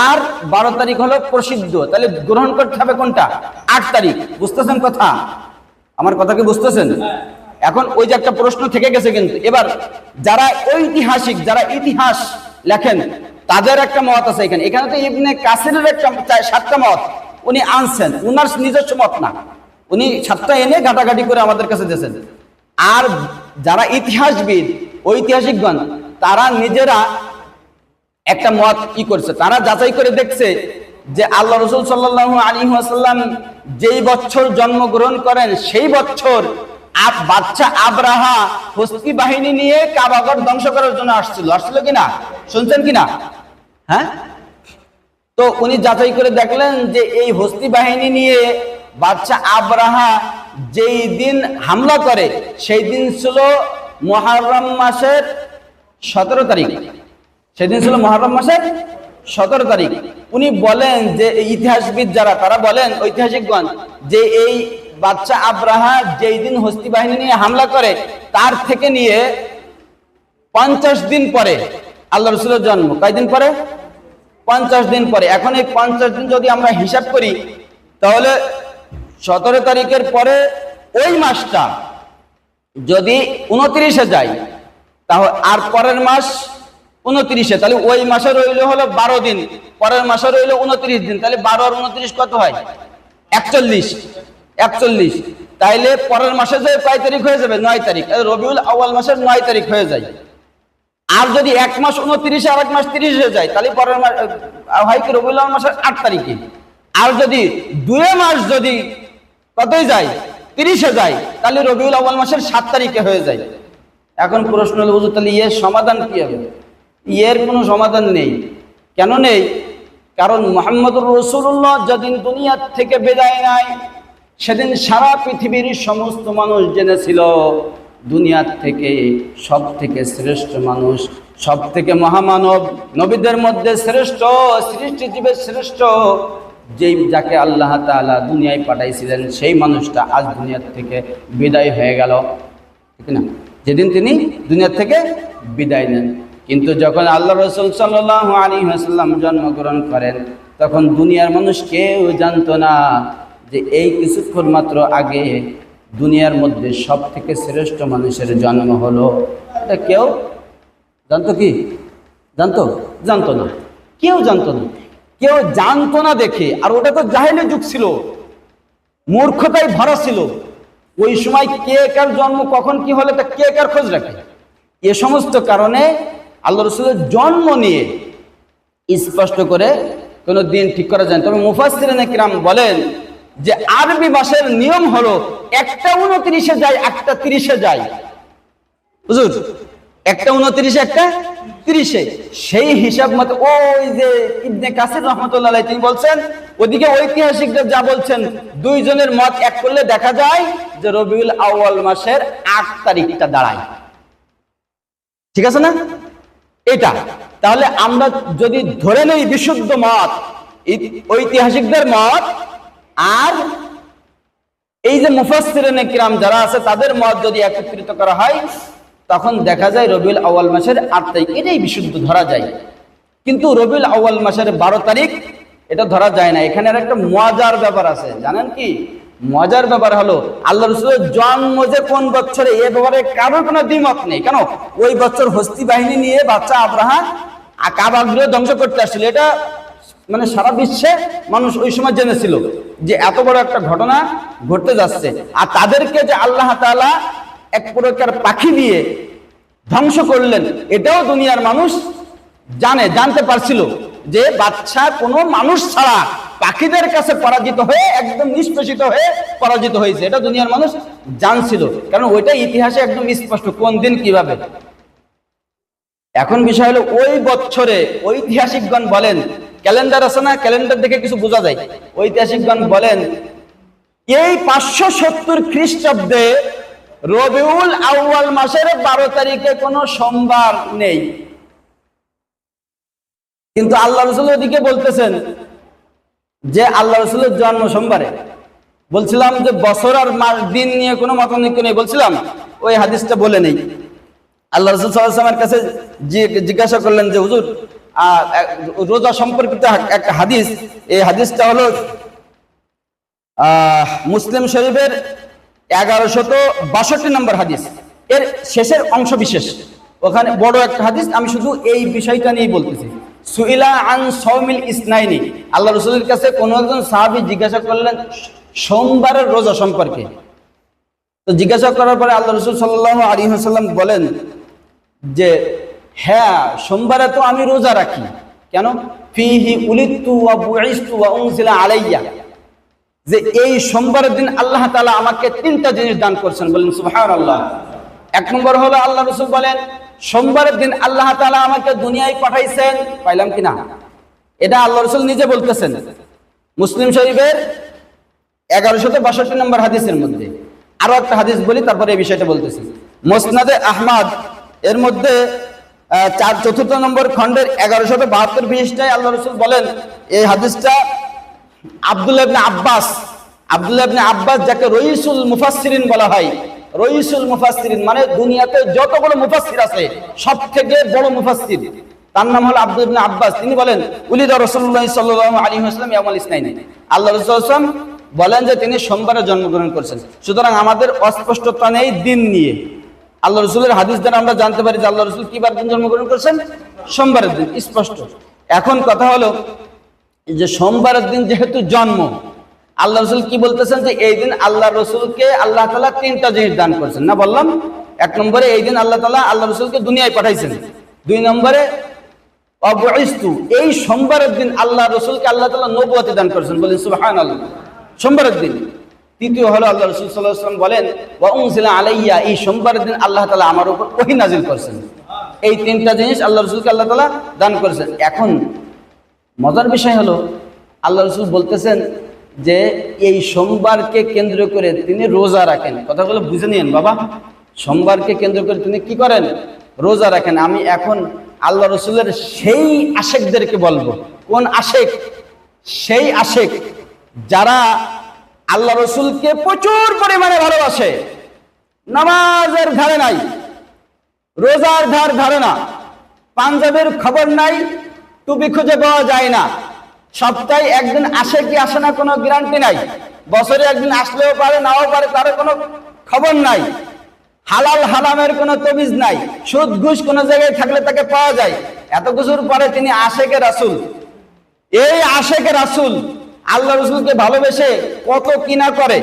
আর 12 তারিখ হলো প্রসিদ্ধ। তাহলে গ্রহণ করতে হবে কোনটা? 8 তারিখ। বুঝতেছেন কথা? আমার কথা কি বুঝতেছেন? এখন ওই যে একটা প্রশ্ন থেকে গেছে, কিন্তু এবার যারা ঐতিহাসিক, যারা ইতিহাস লেখেন তাদের একটা মত আছে। এখানে তো ইবনে কাসিরের একটা 7টা মত উনি আনছেন, উনার নিজস্ব মত না, উনি 7টা এনে ঘাটাঘাটি করে আমাদের কাছে দিয়েছেন। আর যারা ইতিহাসবিদ, ঐতিহাসিকগণ, তারা নিজেরা একটা মত কি করছে, তারা যাচাই করে দেখছে যে আল্লাহ রাসূল সাল্লাল্লাহু আলাইহি ওয়াসাল্লাম যেই বছর জন্মগ্রহণ করেন সেই বছর বাচ্চা আব্রাহা হস্তি বাহিনী নিয়ে কাবাগর ধ্বংস করার জন্য আসছিল কিনা, শুনছেন কিনা? হ্যাঁ, তো উনি যাচাই করে দেখলেন যে এই হস্তি বাহিনী নিয়ে বাচ্চা আব্রাহা যেই দিন হামলা করে সেই দিন ছিল মুহররম মাসের 17 তারিখ। সেদিন ছিল মুহররম মাসের 17 তারিখ। উনি বলেন যে ইতিহাসবিদ যারা তারা বলেন, ঐতিহাসিকগণ, যে এই বাচ্চা আব্রাহা যেই দিন হস্তি বাহিনী নিয়ে হামলা করে তার থেকে নিয়ে 50 দিন পরে আল্লাহ রাসূলের জন্ম। কয়দিন পরে? 50 দিন পরে। এখন এই 50 দিন যদি আমরা হিসাব করি তাহলে 17 তারিখের পরে ওই মাসটা যদি 29-এ যায় তাহলে আর পরের মাস 29-এ, তাহলে ওই মাসে রইল হলো 12 দিন, পরের মাসে রইল 29 দিন, তাহলে 12 আর 29 কত হয়? 41। তাইলে পরের মাসে যে কয় তারিখ হয়ে যাবে? 9 তারিখ। রবিউল আউয়াল মাসের 9 তারিখ হয়ে যায়। আর যদি এক মাস 29-এ আর এক মাস 30 হয়ে যায় তাহলে পরের মাস হয় কি রবিউল আউয়াল মাসের 8 তারিখে। আর যদি 2 মাস যদি কতই যায়? 30-এ যায় তাহলে রবিউল আউয়াল মাসের 7 তারিখে হয়ে যায়। এখন প্রশ্ন হলো হুজুর তাহলে এর সমাধান কি হবে? এর কোনো সমাধান নেই। কেন নেই? কারণ মুহাম্মদুর রাসূলুল্লাহ যেদিন দুনিয়া থেকে বিদায় নেয় সেদিন সারা পৃথিবীর সমস্ত মানুষ জেনেছিল দুনিয়ার থেকে সব থেকে শ্রেষ্ঠ মানুষ, সব থেকে মহামানব, নবীদের মধ্যে শ্রেষ্ঠ, সৃষ্টিজীবের শ্রেষ্ঠ, যেই যাকে আল্লাহ তাআলা দুনিয়ায় পাঠাইছিলেন সেই মানুষটা আজ দুনিয়ার থেকে বিদায় হয়ে গেল, ঠিক না? যেদিন তিনি দুনিয়ার থেকে বিদায় নেন। কিন্তু যখন আল্লাহ রাসূল সাল্লাল্লাহু আলাইহি ওয়াসাল্লাম জন্মগ্রহণ করেন তখন দুনিয়ার মানুষ কেউ জানতো না যে এই কিছুক্ষণ মাত্র আগে দুনিয়ার মধ্যে সব থেকে শ্রেষ্ঠ মানুষের জন্ম হলো। এটা কেউ জানতো কি? জানতো না, কেউ জানতো না। কেউ জানতো না দেখে, আর ওটা তো জাহেলি যুগ ছিল, মূর্খতায় ভরা ছিল। ওই সময় কে কার জন্ম কখন কি হলে তা কে কার খোঁজ রাখে? এ সমস্ত কারণে আল্লাহ রাসূলের জন্ম নিয়ে স্পষ্ট করে কোনো দিন ঠিক করা যায় না। তবে মুফাসসিরিনে কিরাম বলেন যে আরবি মাসের নিয়ম হলো একটা 29-এ যায়, একটা 30-এ যায়। হুজুর, একটা 29-এ একটা 30-এ, সেই হিসাব মতো ওই যে ইবনে কাসির রাহমাতুল্লাহ আলাইহি তিনি বলছেন, ওদিকে ঐতিহাসিকরা যা বলছেন দুইজনের মত এক করলে দেখা যায় যে রবিউল আউয়াল মাসের 8 তারিখটা দাঁড়ায়। ঠিক আছে না? এটা তাহলে আমরা যদি ধরে নেই বিশুদ্ধ মত, ঐতিহাসিকদের মত, আর এই যে মুফাসসিরিনে কিরাম যারা আছে তাদের মত যদি একত্রিত করা হয় তখন দেখা যায় রবিউল আউয়াল মাসের 8 তারিখ এটাই বিশুদ্ধ ধরা যায়। কিন্তু রবিউল আউয়াল মাসের 12 তারিখ এটা ধরা যায় না। এখানে আর একটা মজার ব্যাপার আছে, জানেন কি? মজার ব্যাপার হলো আল্লাহ রাসূলের জন্ম যে কোন বছরে এ ব্যাপারে কারোর কোনো দ্বিমত নেই। কেন? ওই বছর হস্তি বাহিনী নিয়ে বাচ্চা আব্রাহা কাবা গৃহ ধ্বংস করতে আসছিল। এটা মানে সারা বিশ্বে মানুষ ওই সময় জেনেছিল যে এত বড় একটা ঘটনা ঘটতে যাচ্ছে। আর তাদেরকে যে আল্লাহ তাআলা এক প্রকার পাখি দিয়ে ধ্বংস করলেন এটাও দুনিয়ার মানুষ জানতে পারছিল যে বাচ্চা কোনো মানুষ ছাড়া পাখিদের কাছে পরাজিত হয়ে একদম নিষ্পেষিত হয়ে পরাজিত হয়েছে। এটা দুনিয়ার মানুষ জানছিল, কারণ ওইটা ইতিহাসে একদম স্পষ্ট কোন দিন কিভাবে। এখন বিষয় হলো ওই বছরে ঐতিহাসিকগণ বলেন, ক্যালেন্ডার আছে না, ক্যালেন্ডার দেখে কিছু বোঝা যায়। ঐতিহাসিকগণ বলেন এই 570 খ্রিস্টাব্দে রবিউল আউয়াল মাসের 12 তারিখে কোনো সোমবার নেই। কিন্তু আল্লাহ রাসূল ওদিকে বলতেছেন যে আল্লাহ রাসূলের জন্ম সোমবারে। বলছিলাম যে বছর আর মাস দিন নিয়ে কোনো মতানৈক্য নেই, বলছিলাম ওই হাদিসটা বলে নেই। আল্লাহ রাসূল সাল্লাল্লাহু আলাইহি ওয়াসাল্লামের কাছে জিজ্ঞাসা করলেন যে হুজুর রোজা সম্পর্কিত একটা হাদিস, এই হাদিসটা হলো মুসলিম শরীফের 1162 নম্বর হাদিস, এর শেষের অংশ বিশেষ। ওখানে বড় একটা হাদিস, আমি শুধু এই বিষয়টা নিয়েই বলতেছি। সুইলা আন সাওমিল ইসনাইনি, আল্লাহ রাসূলের কাছে কোনো একজন সাহাবী জিজ্ঞাসা করলেন সোমবারের রোজা সম্পর্কে। তো জিজ্ঞাসা করার পরে আল্লাহ রাসূল সাল্লাল্লাহু আলাইহি ওয়াসাল্লাম বলেন যে হ্যাঁ, সোমবারে তো আমি রোজা রাখি। কেন? ফিহি উলিদতু ওয়া বুইসতু ওয়া উনজিলা আলাইয়া, যে এই সোমবারের দিন আল্লাহ তাআলা আমাকে তিনটা জিনিস দান করছেন, বলেন সুবহানাল্লাহ। এক নম্বর হলো আল্লাহ রাসূল বলেন সোমবারের দিন আল্লাহ তাআলা আমাকে দুনিয়ায় পাঠাইছেন, পাইলাম কিনা? এটা আল্লাহ রাসূল নিজে বলতেছেন মুসলিম শরীফের 1162 নম্বর হাদিসের মধ্যে। আরো একটা হাদিস বলি, তারপরে এই বিষয়টা বলতেছি। মুসনাদে আহমদ এর মধ্যে 4 নম্বর খণ্ডের 1172 পৃষ্ঠায় আল্লাহ রাসূল বলেন, এই হাদিসটা আব্দুল্লাহ ইবনে আব্বাস যাকে রইসুল মুফাসসিরিন বলা হয়, রইসুল মুফাসসিরিন মানে দুনিয়াতে যতগুলো মুফাসসির আছে সবথেকে বড় মুফাসসির, তার নাম হলো আব্দুল্লাহ ইবনে আব্বাস। তিনি বলেন উলিদা রাসূলুল্লাহ সাল্লাল্লাহু আলাইহি ওয়াসাল্লাম ইয়াউমুল ইসনাইন, আল্লাহ রাসূল সাল্লাল্লাহু আলাইহি ওয়াসাল্লাম বলেন যে তিনি সোমবারে জন্মগ্রহণ করেছেন। সুতরাং আমাদের অস্পষ্টতা নেই দিন নিয়ে। আল্লাহ রাসূলের হাদিস দ্বারা আমরা জানতে পারি যে আল্লাহ রাসূল কি বার দিন জন্মগ্রহণ করেছেন, সোমবারের দিন, স্পষ্ট। এখন কথা হলো যে সোমবারের দিন যেহেতু জন্ম, আল্লাহ রাসূল কি বলতেছেন যে এই দিন আল্লাহ রাসূলকে আল্লাহ তাআলা তিনটা জিনিস দান করেছেন না, বললাম। এক নম্বরে এই দিন আল্লাহ তাআলা আল্লাহ রাসূলকে দুনিয়ায় পাঠাইছেন। দুই নম্বরে অবইস্তু, এই সোমবারের দিন আল্লাহ রাসূলকে আল্লাহ তাআলা নবুয়ত দান করেছেন, বলেন সুবহানাল্লাহ, সোমবারের দিন। তৃতীয় হলো আল্লাহ রাসূল সাল্লাল্লাহু আলাইহি ওয়াসাল্লাম বলেন ওয়া উনজিলা আলাইয়া, এই সোমবারের দিন আল্লাহ তাআলা আমার উপর ওহী নাযিল করেছেন। এই তিনটা জিনিস আল্লাহ রাসূলকে আল্লাহ তাআলা দান করেছেন। এখন মজার বিষয় হলো আল্লাহ রাসূল বলতেছেন যে এই সোমবারকে কেন্দ্র করে তিনি রোজা রাখেন। কথাগুলো বুঝে নিন বাবা, সোমবারকে কেন্দ্র করে তিনি কি করেন, রোজা রাখেন। আমি এখন আল্লাহ রাসূলের সেই আশেকদেরকে বলবো। কোন আশেক? সেই আশেক যারা আল্লাহ রাসূলকে প্রচুর পরিমাণে ভালোবাসে, নামাজের ধারে নাই, রোজার ধারে না, পাঞ্জাবের খবর নাই, টুপি খুঁজে পাওয়া যায় না, সপ্তাহে একদিন আসে কি আসে না কোনো গ্যারান্টি নাই, বছরে একদিন আসলেও পারে নাও পারে, তার কোনো খবর নাই, হালাল হারামের কোনো তমিজ নাই, সুদ ঘুষ কোনো জায়গায় থাকলে তাকে পাওয়া যায়। এত কিছুর পরে তিনি আশেকে রাসূল। এই আশেকে রাসূল আল্লাহ রাসূলকে ভালোবেসে কত কিনা করে,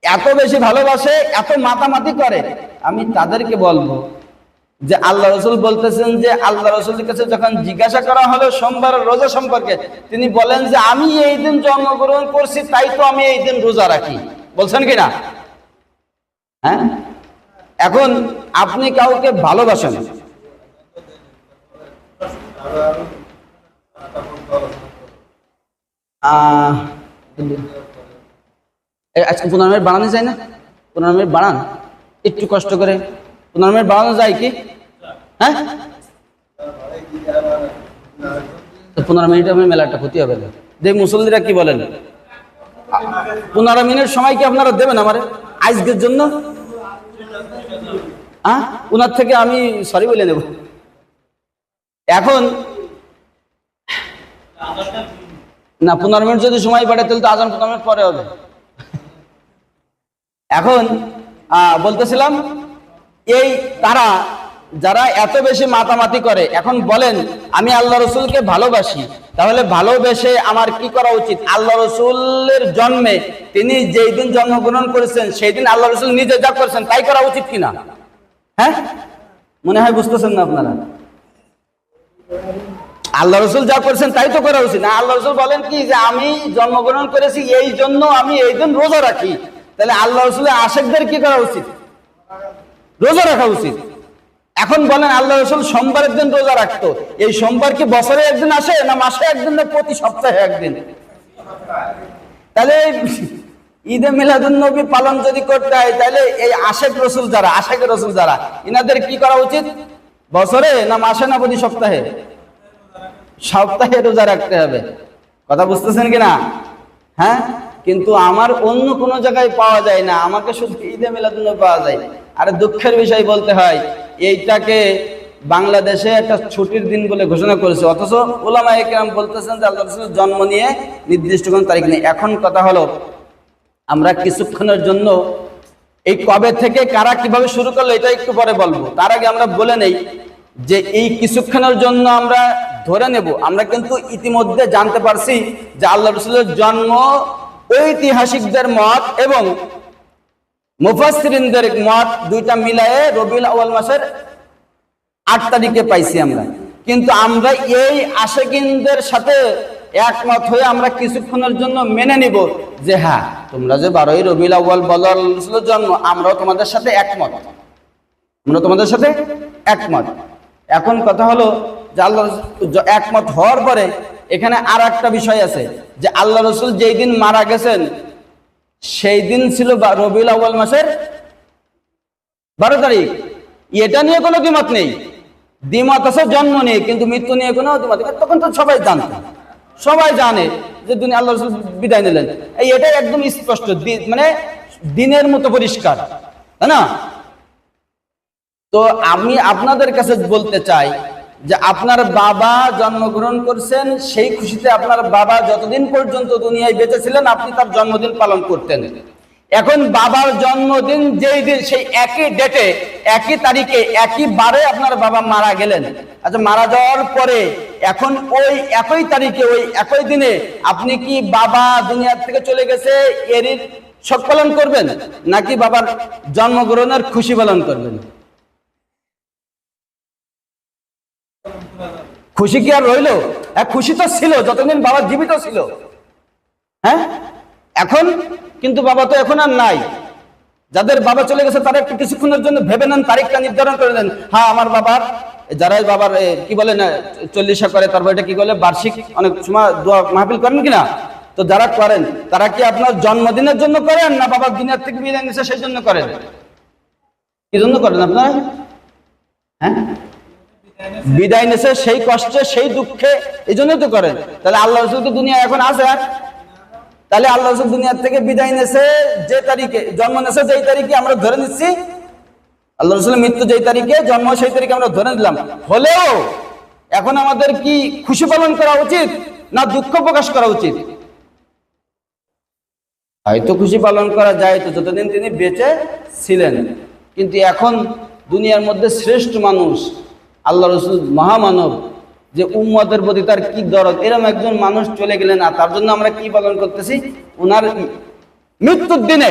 এত বেশি ভালোবাসে, এত মাতামাতি করে। আমি তাদেরকে বলবো যে আল্লাহ রাসূল বলতেছেন যে আল্লাহ রাসূলের কাছে যখন জিজ্ঞাসা করা হলো সোমবারের রোজা সম্পর্কে, তিনি বলেন যে আমি এই দিন জন্মগ্রহণ করছি তাই তো আমি এই দিন রোজা রাখি। বলছেন কিনা? হ্যাঁ। এখন আপনি কাউকে ভালোবাসেন, আজকে 15 মিনিট বাড়ানো যায় না? 15 মিনিট বাড়ান, একটু কষ্ট করে 15 মিনিট বাড়ানো যায় কি? হ্যাঁ, 15 মিনিট আমার মেলাটা ক্ষতি হবে না। দেখ মুসল্লিরা কি বলেন, 15 মিনিট সময় কি আপনারা দেবেন আমার আজকের জন্য? হ্যাঁ, ওনার থেকে আমি সরি বলে নেব। এখন না, 15 মিনিট যদি সময় বাড়ে তাহলে তো আজান 15 মিনিট পরে হবে। এখন বলতেছিলাম এই তারা যারা এত বেশি মাতামাতি করে, এখন বলেন আমি আল্লাহ রাসূলকে ভালোবাসি, তাহলে ভালোবেসে আমার কি করা উচিত? আল্লাহ রাসূলের জন্মে তিনি যেই দিন জন্মগ্রহণ করেছেন সেই দিন আল্লাহ রাসূল নিজে যা করেছেন তাই করা উচিত কিনা? হ্যাঁ, মনে হয় বুঝতেছেন না আপনারা। আল্লাহ রাসূল যা করেছেন তাই তো করা উচিত না। আল্লাহ রাসূল বলেন কি যে আমি জন্মগ্রহণ করেছি এই জন্য আমি এই দিন রোজা রাখি, তাহলে আল্লাহ রাসূলের আশেকদের কি করা উচিত? রোজা রাখা উচিত। এখন বলেন আল্লাহ রাসূল সোমবারের দিন রোজা রাখতো, এই সোমবার কি বছরে একদিন আসে না মাসে একদিন না প্রতি সপ্তাহে একদিন? তাহলে ঈদে মিলাদুন নবী পালন যদি করতে হয় তাহলে এই আশেক রাসূল যারা, আশেক রাসূল যারা, ইনাদের কি করা উচিত? বছরে না মাসে না প্রতি সপ্তাহে? সপ্তাহে রোজা রাখতে হবে। কথা বুঝতেছেন কিনা? হ্যাঁ, কিন্তু আমার অন্য কোনো জায়গায় পাওয়া যায় না, আমাকে শুধু ঈদে মিলাদুন নবী পাওয়া যায়। আর দুঃখের বিষয় বলতে হয়, এইটাকে বাংলাদেশে একটা ছুটির দিন বলে ঘোষণা করেছে, অথচ উলামায়ে কেরাম বলতেছেন যে আল্লাহ রাসূলের জন্ম নিয়ে নির্দিষ্ট কোনো তারিখ নেই। এখন কথা হলো আমরা কিছুক্ষণের জন্য এই কবে থেকে কারা কিভাবে শুরু করলো এটা একটু পরে বলবো। তার আগে আমরা বলে নেই যে এই কিছুক্ষণের জন্য আমরা ধরে নেব, আমরা কিন্তু ইতিমধ্যে জানতে পারছি যে আল্লাহ রাসূলের জন্ম ঐতিহাসিকদের মত এবং মুফাসসিরিনদের মত দুইটা মিলায়ে রবিউল আউয়াল মাসের 8 তারিখে পাইছি আমরা। কিন্তু আমরা এই আশেকিনদের সাথে একমত হয়ে আমরা কিছুক্ষণের জন্য মেনে নিব যে হ্যাঁ, তোমরা যে 12ই রবিউল আউয়াল বলার জন্ম, আমরাও তোমাদের সাথে একমত, আমরা তোমাদের সাথে একমত। এখন কথা হলো যে আল্লাহ একমত হওয়ার পরে এখানে আর একটা বিষয় আছে যে আল্লাহ রসুল যেই দিন মারা গেছেন সেই দিন ছিল রবিউল আউয়াল মাসের 12 তারিখ। এটা নিয়ে কোনো দ্বিমত নেই। দ্বিমত আছে জন্ম নিয়ে, কিন্তু মৃত্যু নিয়ে কোনো দ্বিমত নেই। তখন তো সবাই জানতো, সবাই জানে যে দুনিয়া আল্লাহ রসুল বিদায় নিলেন, এটাই একদম স্পষ্ট, মানে দিনের মতো পরিষ্কার, তাই না? তো আমি আপনাদের কাছে বলতে চাই যে আপনার বাবা জন্মগ্রহণ করছেন, সেই খুশিতে আপনার বাবা যতদিন পর্যন্ত দুনিয়ায় বেঁচে ছিলেন আপনি তার জন্মদিন পালন করতেন। এখন বাবার জন্মদিন যেই দিন, সেই একই ডেটে, একই তারিখে, একই বারে আপনার বাবা মারা গেলেন। আচ্ছা, মারা যাওয়ার পরে এখন ওই একই তারিখে, ওই একই দিনে আপনি কি বাবা দুনিয়ার থেকে চলে গেছে এরই শোক পালন করবেন, নাকি বাবার জন্মগ্রহণের খুশি পালন করবেন? খুশি কি আর রইল? খুশি তো ছিল যতদিন বাবা জীবিত ছিল। হ্যাঁ, এখন কিন্তু বাবা তো এখন আর নাই। যাদের বাবা চলে গেছে তারা একটু কিছুক্ষণের জন্য ভেবে নেন, তারিখটা নির্ধারণ করে নেন। হ্যাঁ, আমার বাবার, যারা বাবার কি বলে না 40 করে, তারপর এটা কি বলে বার্ষিক অনেক সময় দোয়া মাহফিল করেন কিনা, তো যারা করেন তারা কি আপনার জন্মদিনের জন্য করেন না বাবার দুনিয়ার থেকে বিদায় নিছে সেই জন্য করেন? কি জন্য করেন আপনারা? হ্যাঁ, বিদায় নিছে সেই কষ্টে, সেই দুঃখে, এই জন্যই তো করেন। তাহলে আল্লাহ রসুল তো দুনিয়া এখন আছে, তাহলে আল্লাহ রসুল দুনিয়ার থেকে বিদায় নিছে যে তারিখে, জন্ম নিছে যেই তারিখে আমরা ধরে নিচ্ছি, আল্লাহ রসুলের মৃত্যু যেই তারিখে, জন্ম সেই তারিখে আমরা ধরে নিলাম। হলেও এখন আমাদের কি খুশি পালন করা উচিত না দুঃখ প্রকাশ করা উচিত? হয়তো খুশি পালন করা যায় তো যতদিন তিনি বেঁচে ছিলেন, কিন্তু এখন দুনিয়ার মধ্যে শ্রেষ্ঠ মানুষ আল্লাহ রসুল, মহামানব, যে উম্মতের প্রতি তার কি দরদ, এরকম একজন মানুষ চলে গেলেন, আর তার জন্য আমরা কি পালন করতেছি? ওনার মৃত্যুর দিনে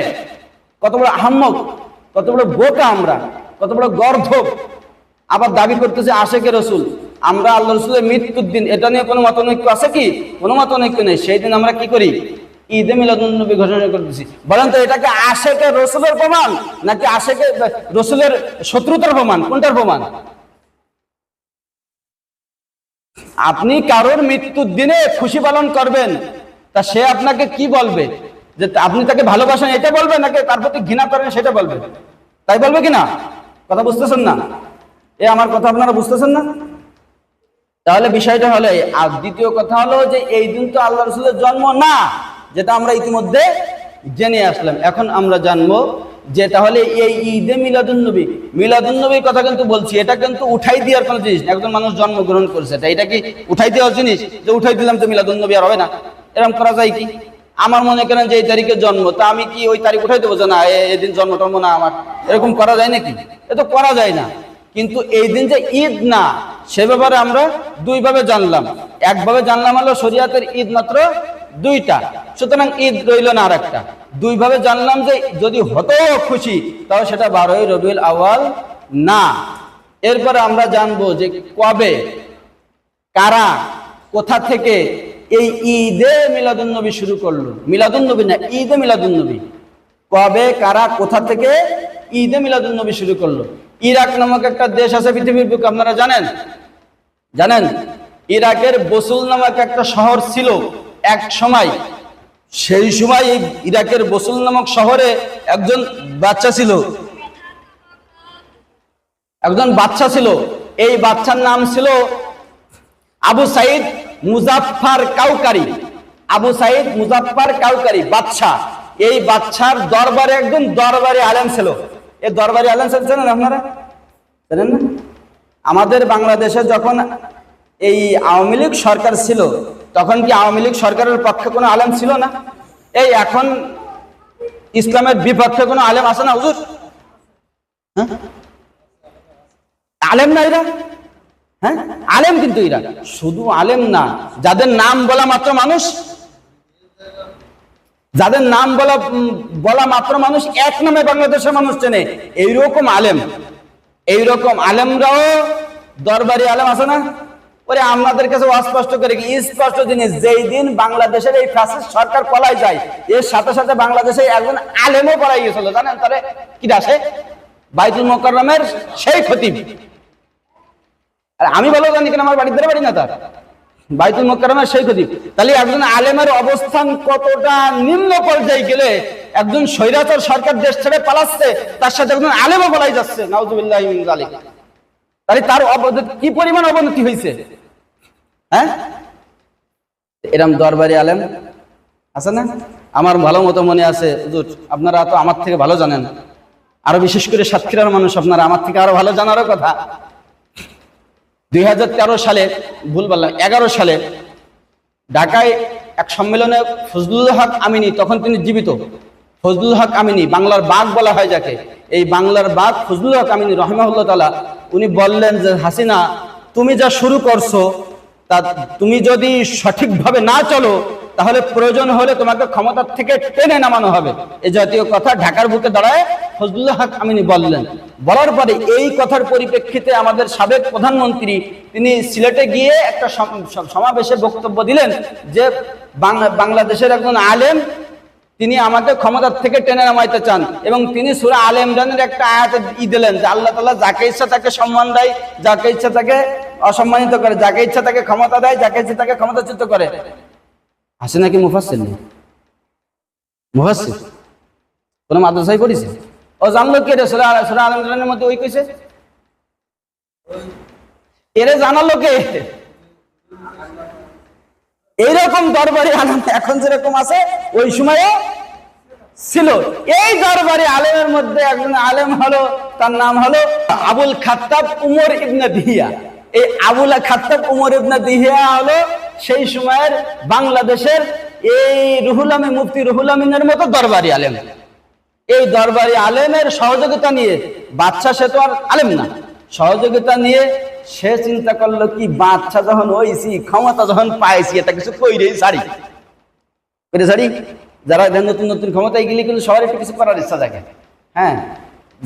কত বড় আহাম্মক, কত বড় বোকা আমরা, কত বড় গর্ধব, আবার দাবি করতেছি আশেকে রসুল। আমরা আল্লাহ রসুলের মৃত্যুর দিন, এটা নিয়ে কোনো মতানৈক্য আছে কি? কোনো মতানৈক্য নেই। সেই দিন আমরা কি করি? ঈদে মিলাদুন্নবী ঘোষণা করতেছি। বলেন তো, এটাকে আশেকে রসুলের প্রমাণ নাকি আশেকে রসুলের শত্রুতার প্রমাণ? কোনটার প্রমাণ? আপনি কারোর মৃত্যুর দিনে খুশি পালন করবেন, তা সে আপনাকে কি বলবে? যে আপনি তাকে ভালোবাসেন এটা বলবে, নাকি তার প্রতি ঘৃণা করেন সেটা বলবে? তাই বলবে কিনা? কথা বুঝতেছেন না? আমার কথা আপনারা বুঝতেছেন না? তাহলে বিষয়টা হলো, আর দ্বিতীয় কথা হলো যে এই দিন তো আল্লাহ রসুলের জন্ম না, যেটা আমরা ইতিমধ্যে জেনে আসলাম। এখন আমরা জানবো যে তাহলে এই ঈদে মিলাদুন্নবী, মিলাদুন্নবীর কথা কিন্তু বলছি, এটা কিন্তু উঠাই দেওয়ার কোনো জিনিস না। একজন মানুষ জন্মগ্রহণ করেছে, এটা কি উঠাই দেওয়ার জিনিস যে উঠাই দিলাম তো মিলাদুন্নবী আর হবে না? এরকম করা যায় কি? আমার মনে করেন যে এই তারিখে জন্ম, তা আমি কি ওই তারিখ উঠাই দেবো যে না এদিন জন্ম টন্ম না আমার? এরকম করা যায় নাকি? এ তো করা যায় না। কিন্তু এই দিন যে ঈদ না, সে ব্যাপারে আমরা দুইভাবে জানলাম। একভাবে জানলাম হলো শরিয়াতের ঈদ মাত্র দুইটা, সুতরাং ঈদ রইল না আর একটা। দুইভাবে জানলাম যে যদি হতো খুশি, তাহলে সেটা 12ই রবিউল আউয়াল না। এরপরে আমরা জানবো যে কবে, কারা, কোথা থেকে এই ঈদে মিলাদুন্নবী শুরু করলো। মিলাদুন্নবী না, ঈদে মিলাদুন্নবী। কবে, কারা, কোথা থেকে ঈদে মিলাদুন্নবী শুরু করলো? ইরাক নামক একটা দেশ আছে পৃথিবীর বুকে, আপনারা জানেন? জানেন ইরাকের বসুল নামক একটা শহর ছিল এক সময়। সেই সময় এই ইরাকের বসুল নামক শহরে একজন বাচ্চা ছিল। এই বাচ্চার নাম ছিল আবু সাইদ মুজাফফর কাউকারি। আবু সাইদ মুজাফফর কাউকারি বাচ্চা। এই বাচ্চার দরবারে একজন দরবারি আলেম ছিল। এই দরবারি আলেম জানেন আপনারা? জানেন না? আমাদের বাংলাদেশে যখন এই আওয়ামী লীগ সরকার ছিল, তখন কি আওয়ামী লীগ সরকারের পক্ষে কোনো আলেম ছিল না? এই এখন ইসলামের বিপক্ষে কোনো আলেম আছে না হুজুর? হ্যাঁ, আলেম না এরা? হ্যাঁ, আলেম। কিন্তু এরা শুধু আলেম না, যাদের নাম বলা মাত্র মানুষ, যাদের নাম বলা মাত্র মানুষ এক নামে বাংলাদেশের মানুষ চেনে, এইরকম আলেম। এইরকম আলেমরাও দরবারি আলেম আছে না? ওরে আমাদের কাছে অস্পষ্ট করে কি স্পষ্ট জিনিস, যেই দিন বাংলাদেশের এই ফ্যাসিস্ট সরকার পলাই যায়, এর সাথে সাথে বাংলাদেশে একজন আলেমও পলাই গেছিল, জানেন তারে কি আসে? বাইতুল মোকাররমের সেই খতিব। আর আমি ভালো জানি কেন, আমার বাড়ির বাড়ি না তার, বাইতুল মোকাররমের সেই খতিব। তাহলে একজন আলেমের অবস্থান কতটা নিম্ন পর্যায়ে গেলে একজন স্বৈরাচার সরকার দেশ ছেড়ে পালাচ্ছে, তার সাথে একজন আলেমও পলাই যাচ্ছে, নাউজুবিল্লাহি মিন যালিক। তাহলে তার কি পরিমাণ অবনতি হয়েছে? হ্যাঁ, এরম দরবারি আলেম আছে না? আমার ভালো মতো মনে আছে, হুজুর আপনারা তো আমার থেকে ভালো জানেন, আরো বিশেষ করে সাতক্ষীরার মানুষ, আপনারা আমার থেকে আরো ভালো জানারও কথা। 2013 সালে, ভুল বললাম 11 সালে ঢাকায় এক সম্মেলনে ফজলুল হক আমিনী, তখন তিনি জীবিত, ফজলুল হক আমিনী, বাংলার বাঘ বলা হয় যাকে, এই বাংলার বাঘ ফজলুল হক আমিনী রহিমাহুল্লাহ তাআলা, উনি বললেন যে হাসিনা তুমি যা শুরু করছো তা তুমি যদি সঠিকভাবে না চলো তাহলে প্রয়োজন হলে তোমাকে ক্ষমতার থেকে টেনে নামানো হবে। এই জাতীয় কথা ঢাকার বুকে দাঁড়ায় ফজলুল হক আমিনী বললেন। বলার পরে এই কথার পরিপ্রেক্ষিতে আমাদের সাবেক প্রধানমন্ত্রী তিনি সিলেটে গিয়ে একটা সমাবেশে বক্তব্য দিলেন যে বাংলাদেশের একজন আলেম তিনি আমাকে ক্ষমতার থেকে টেনে নামাইতে চান, এবং তিনি সূরা আলে ইমরানের একটা আয়াতে দিলেন যে আল্লাহ তাআলা যাকে ইচ্ছা তাকে সম্মান দেয়, যাকে ইচ্ছা তাকে অসম্মানিত করে, যাকে ইচ্ছা তাকে ক্ষমতা দেয়, যাকে ইচ্ছা তাকে ক্ষমতাচ্যুত করে। আছে নাকি মুফাসসির নেই? মুফাসসির কোন মাদ্রাসায় পড়িছে? ও জানলো কে রে? সূরা আলে ইমরানের মধ্যে ওই কইছে, এরে জানালো কে? এইরকম দরবারি আলেম এখন যেরকম আছে ওই সময়ও ছিল। এই দরবারি আলেমের মধ্যে একজন আলেম হলো, তার নাম হলো আবুল খাত্তাব উমর ইবনে দিহিয়া। এই আবুল খাত্তাব উমর ইবনে দিহিয়া হলো সেই সময়ের বাংলাদেশের এই রুহুল আমিন, মুফতি রুহুল আমিনের মতো দরবারি আলেম। এই দরবারি আলেমের সহযোগিতা নিয়ে, বাদশা সে তো আর আলেম না, সহযোগিতা নিয়ে সে চিন্তা করলো কি বাদশা যখন হইছি, ক্ষমতা যখন পাইছি, এটা কিছু কইরেই ছাড়ি, যারা নতুন নতুন ক্ষমতায় গেলে কিন্তু সবার একটু কিছু করার ইচ্ছা থাকে। হ্যাঁ,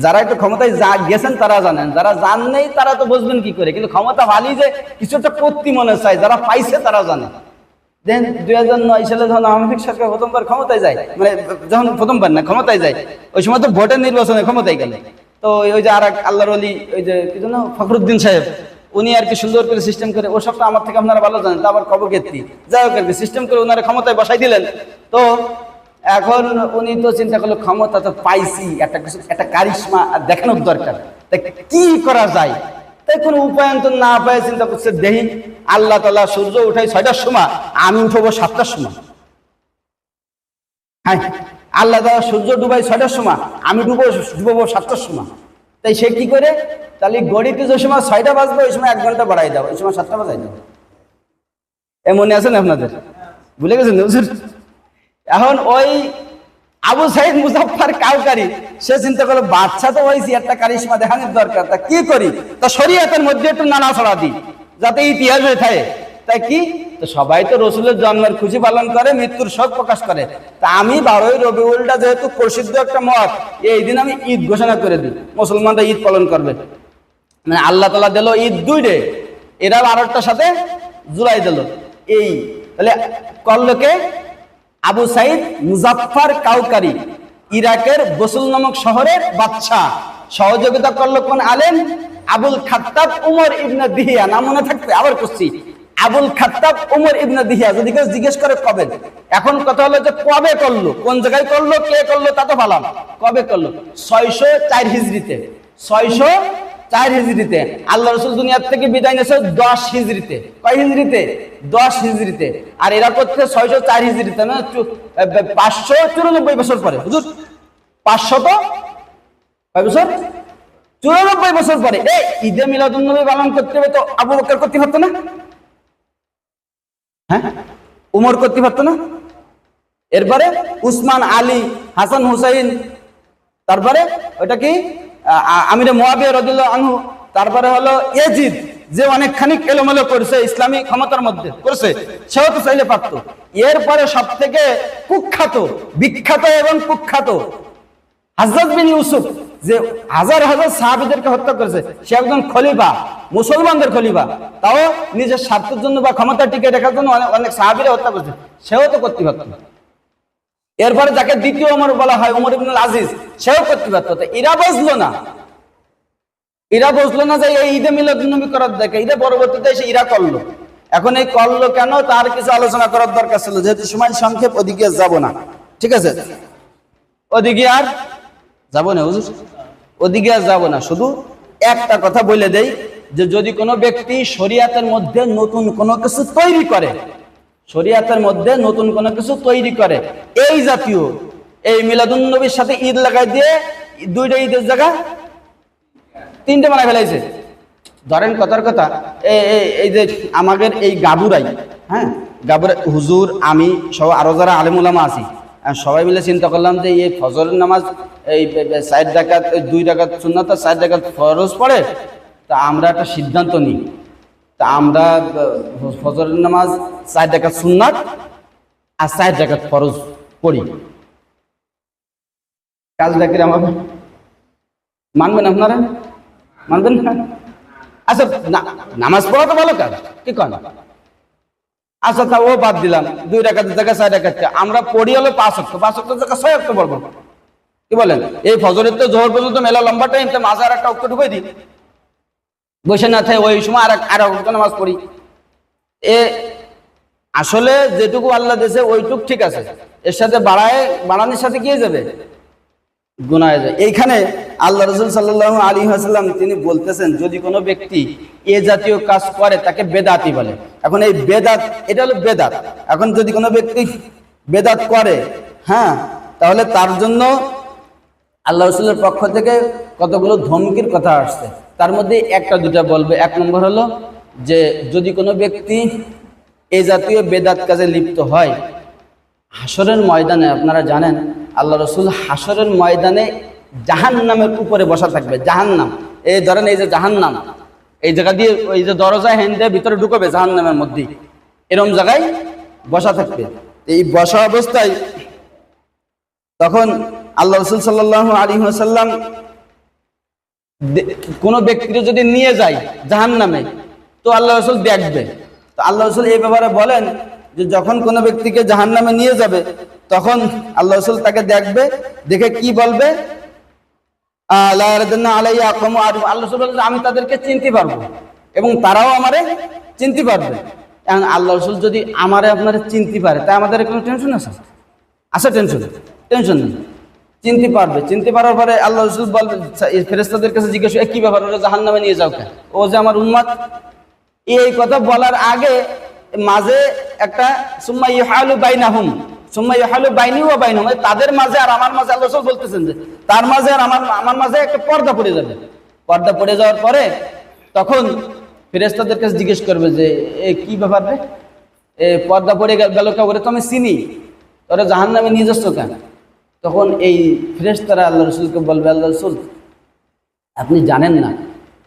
যারা একটু ক্ষমতায় গেছেন তারা জানেন, যারা জান নেই তারা তো বুঝবেন কি করে, কিন্তু ক্ষমতা ভালি যে কিছু একটা করতে মনে চায়, যারা পাইছে তারা জানে। দেন 2009 সালে যখন আওয়ামী লীগ সরকার প্রথমবার ক্ষমতায় যায়, মানে যখন প্রথমবার না ক্ষমতায় যায়, ওই সময় তো ভোটের নির্বাচনে ক্ষমতায় গেলে, তো ওই যে আর এক আল্লাহর ওলি, ওই যে কি জানো ফখরুদ্দিন সাহেব, উনি আর কি সুন্দর করে সিস্টেম করে, ও সবটা আমার থেকে আপনারা ভালো জানেন, তা আবার খবর কীর্তি, যাই হোক আর কি সিস্টেম করে ওনারা ক্ষমতায় বসাই দিলেন। তো এখন উনি তো চিন্তা করলো ক্ষমতা তো পাইছি, একটা কিছু একটা কারিশমা দেখানোর দরকার, তাই কি করা যায়? তাই কোনো উপায়ন্তর না পায় চিন্তা করছে, দেখি আল্লাহ তাআলা সূর্য উঠাই 6টার সময়, আমি উঠবো 7টার সময়। হ্যাঁ, আল্লাহ তাআলা সূর্য ডুবাই 6টার সময়, আমি ডুববো 7টার সময়। তাই সে কি করে, তাহলে গড়িতে যে সময় 6টা বাজবে ওই সময় 1 ঘন্টা বাড়াই দাও, ওই সময় 7টা বাজাই দাও। মনে আছে না আপনাদের? ভুলে গেছেন? এখন ওই আবু সাইদ মুজাফফর কাউকারি সে চিন্তা করলো বাচ্চা তো হয়েছি, একটা কারিশমা দেখানোর দরকার, তা কি করি, তা শরীয়তের মধ্যে একটু নানা ছড়া দিই যাতে ইতিহাস হয়ে থাকে। তাই কি, তো সবাই তো রসুলের জন্মের খুশি পালন করে, মৃত্যুর শোক প্রকাশ করে, তা আমি 12ই রবিউলটা যেহেতু প্রসিদ্ধ একটা মত, এই দিন আমি ঈদ ঘোষণা করে দিই, মুসলমানরা ঈদ পালন করবে। মানে আল্লাহ তাআলা দিল ঈদ 2 ডে, এরা আরেকটার সাথে জুলাই দিল। এই তাহলে করলোকে আবু সাইদ মুজাফফর কাউকারি, ইরাকের বসুল নামক শহরের বাদশাহ। সহযোগিতা করলো কোন আলেম? আবুল খাত্তাব উমর ইবনে দিহিয়া। নাম মনে থাকবে, আবার করছি, আবুল খাত্তাব উমর ইবনে দিহিয়া। যদি কেউ জিজ্ঞেস করে কবে, এখন কথা হলো যে কবে করলো, কোন জায়গায় করলো, কে করলো তা তো ভালো, কবে করলো? 604 হিজরিতে। 604 হিজরিতে আল্লাহ রাসূল দুনিয়ার থেকে বিদায় নিয়েছে 10 হিজরিতে। কয় হিজরিতে? 10 হিজরিতে। আর এরা করতে 604 হিজরিতে, না 594 বছর পরে। হুজুর 500 তো কয় বছর? 94 বছর পরে। এই ঈদে মিলাদুন্নবী পালন করতে হবে তো আবু বকর করতে পারতো না? হ্যাঁ, উমর করতে পারতো না? এরপরে উসমান, আলী, হাসান, হুসাইন, তারপরে ওইটা কি আমিরে মুয়াবিয়া রাদিয়াল্লাহু আনহু, তারপরে হলো ইয়াজিদ, যে অনেকখানি এলোমেলো করেছে ইসলামী ক্ষমতার মধ্যে করেছে, সেও তো চাইলে পারতো। এরপরে সব থেকে কুখ্যাত, বিখ্যাত এবং কুখ্যাত হাজ্জাজ বিন ইউসুফ যে হাজার হাজার সাহাবীদেরকে হত্যা করেছে, সে একজন খলিফা, মুসলমানদের খলিফা, তাও নিজের স্বার্থের জন্য বা ক্ষমতা টিকে রাখার জন্য অনেক সাহাবীরা হত্যা করেছে, সেও তো করতে পারত। এরপরে যাকে দ্বিতীয় ওমর বলা হয়, ওমর ইবনুল আজিজ, সেও করতে পারত। এরা বুঝলো না, এরা বুঝলো না যে এই ঈদে মিলাদুন্নবী করার দেখে, ঈদে পরবর্তীতে এসে এরা করলো। এখন এই করলো কেন, তার কিছু আলোচনা করার দরকার ছিল, যেহেতু সময় সংক্ষেপ, ওদিকে যাব না, ঠিক আছে? ওদিকে আর যাব না হুজুর, ওদিকে আর যাব না। শুধু একটা কথা বলে দেই যে যদি কোনো ব্যক্তি শরিয়াতের মধ্যে নতুন কোনো কিছু তৈরি করে, শরিয়াতের মধ্যে নতুন কোনো কিছু তৈরি করে, এই জাতীয় এই মিলাদুন্নবীর সাথে ঈদ লাগাই দিয়ে দুইটা ঈদের জায়গা তিনটে বানায় ফেলাইছে। ধরেন কথার কথা, এই যে আমাদের এই গাবুরাই, হ্যাঁ গাবুরাই হুজুর, আমি সব আরো যারা আলেম ওলামা আছি, সবাই মিলে চিন্তা করলাম যে এই ফজরের নামাজ এই 4 রাকাত 2 রাকাত সুন্নাত আর 4 রাকাত ফরজ পড়ে, তা আমরা একটা সিদ্ধান্ত নিই, তা আমরা ফজরের নামাজ 4 রাকাত সুন্নাত আর 4 রাকাত ফরজ পড়ি। কাজটা কি আমার মানবেন আপনারা? মানবেন না? আচ্ছা নামাজ পড়া তো ভালো কাজ, কি কন? আচ্ছা তা ও বাদ দিলাম, 2 রাকাতের জায়গায় 4 রাকাত, আমরা পড়ি হলো 5 ওয়াক্ত, 5 ওয়াক্তের জায়গায় 6 ওয়াক্ত পড়বো, কি বলেন? এই ফজরের তো জোহর পর্যন্ত মেলা লম্বা টাইম, তো মাঝে আর একটা ওয়াক্ত ঢুকে দিই, বসে না থাকে ওই সময় আর ওয়াক্ত নামাজ পড়ি। এ আসলে যেটুকু আল্লাহ দিয়েছে ওইটুক ঠিক আছে, এর সাথে বাড়ানোর সাথে কি হয়ে যাবে? গুনাহ হয়ে যায়। এইখানে আল্লাহ রাসূল সাল্লাল্লাহু আলাইহি ওয়াসাল্লাম তিনি বলতেছেন, যদি কোনো ব্যক্তি এ জাতীয় কাজ করে তাকে বেদাতি বলে। এখন এই বেদাত, এটা হলো বেদাত। এখন যদি কোনো ব্যক্তি বেদাত করে, হ্যাঁ, তাহলে তার জন্য আল্লাহ রাসূলের পক্ষ থেকে কতগুলো ধমকির কথা আসছে, তার মধ্যে একটা দুটা বলবে। 1 নম্বর হলো যে যদি কোনো ব্যক্তি এই জাতীয় বেদাত কাজে লিপ্ত হয়, হাসরের ময়দানে আপনারা জানেন আল্লাহ রাসূল হাসরের ময়দানে জাহান্নামের উপরে বসা থাকবে। জাহান্নাম, এই ধরেন এই যে জাহান্নাম, এই জায়গা দিয়ে ওই যে দরজা হেন্দে ভিতরে ঢুকবে জাহান্নামের মধ্যে, এরকম জায়গায় বসা থাকবে। এই বসা অবস্থায় তখন আল্লাহ রাসূল সাল্লাল্লাহু আলাইহি ওয়াসাল্লাম কোনো ব্যক্তিকে যদি নিয়ে যায় জাহান্নামে, তো আল্লাহ রাসূল দেখবে। তো আল্লাহ রাসূল এই ব্যাপারে বলেন যে যখন কোনো ব্যক্তিকে জাহান্নামে নিয়ে যাবে, তখন আল্লাহ রাসূল তাকে দেখবে, দেখে কি বলবে? আমি তাদেরকে চিনতে পারবো এবং তারাও আমারে চিনতে পারবে। এখন আল্লাহ রাসূল যদি আমারে আপনারা চিনতে পারে, তাই আমাদের কোনো টেনশন আছে? আছে টেনশন নেই, চিনতে পারবে। চিনতে পারার পরে আল্লাহ রাসূল বলবে, ফেরেশতাদের কাছে জিজ্ঞেস, কি ব্যাপার, ওরা জাহান্নামে নিয়ে যাও কেন? ও যে আমার উম্মত। এই কথা বলার আগে মাঝে একটা সুম্মা ইউহালু বাইনাহুম, সুম্মা ইউহালু বাইনি ওয়া বাইনহুম, তাদের মাঝে আর আমার মাঝে আল্লাহ রাসূল বলতেছেন যে তার মাঝে আর আমার মাঝে একটা পর্দা পড়ে যাবে। পর্দা পড়ে যাওয়ার পরে তখন ফেরেশতাদের কাছে জিজ্ঞেস করবে যে কি ব্যাপার রে, পর্দা পড়ে গেল কে, ওরে তো আমি চিনি, তোরা জাহান্নামে নিয়ে যাচ্ছ কেন? তখন এই ফেরেশতারা আল্লাহ রাসূলকে বলবে, আল্লাহ রাসূল আপনি জানেন না,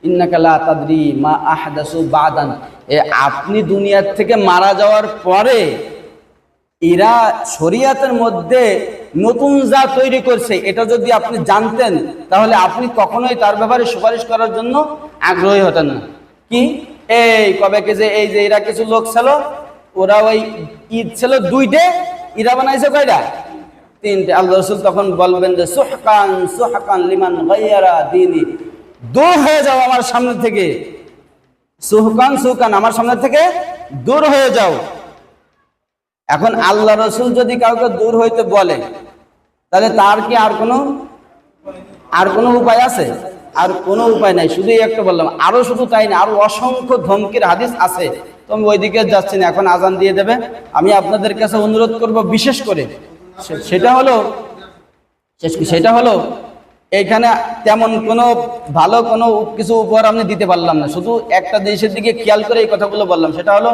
ইন্নাকা লা তাদরি মা আহদাসু বাদান, আপনি দুনিয়ার থেকে মারা যাওয়ার পরে এরা শরিয়াতের মধ্যে নতুন যা তৈরি করছে, এটা যদি আপনি জানতেন তাহলে আপনি কখনোই তার ব্যাপারে সুপারিশ করার জন্য আগ্রহী হতেন না। কি এই কবে কে যে এই যে এরা কিছু লোক ছিল, ওরা ওই ঈদ ছিল 2টে, এরা বানাইছে কয়টা? 3টে। আল্লাহ রাসূল তখন বলবেন যে সুহকান সুহকান লিমান গায়্যারা দীনি, দূর হয়ে যাও আমার সামনে থেকে, সুহকান সুহকান, আমার সামনে থেকে দূর হয়ে যাও। এখন আল্লাহ রাসূল যদি কাউকে দূর হইতে বলে, তাহলে তার কি আর কোনো উপায় আছে? আর কোনো উপায় নাই। শুধু একটা বললাম, আরো শুধু তাই না, আরো অসংখ্য ধমকির হাদিস আছে। তো আমি ওইদিকে যাচ্ছি না, এখন আজান দিয়ে দেবে। আমি আপনাদের কাছে অনুরোধ করব বিশেষ করে, সেটা হলো এইখানে তেমন কোনো ভালো কোনো কিছু উপহার আমি দিতে পারলাম না, শুধু একটা দেশের দিকে খেয়াল করে এই কথাগুলো বললাম। সেটা হলো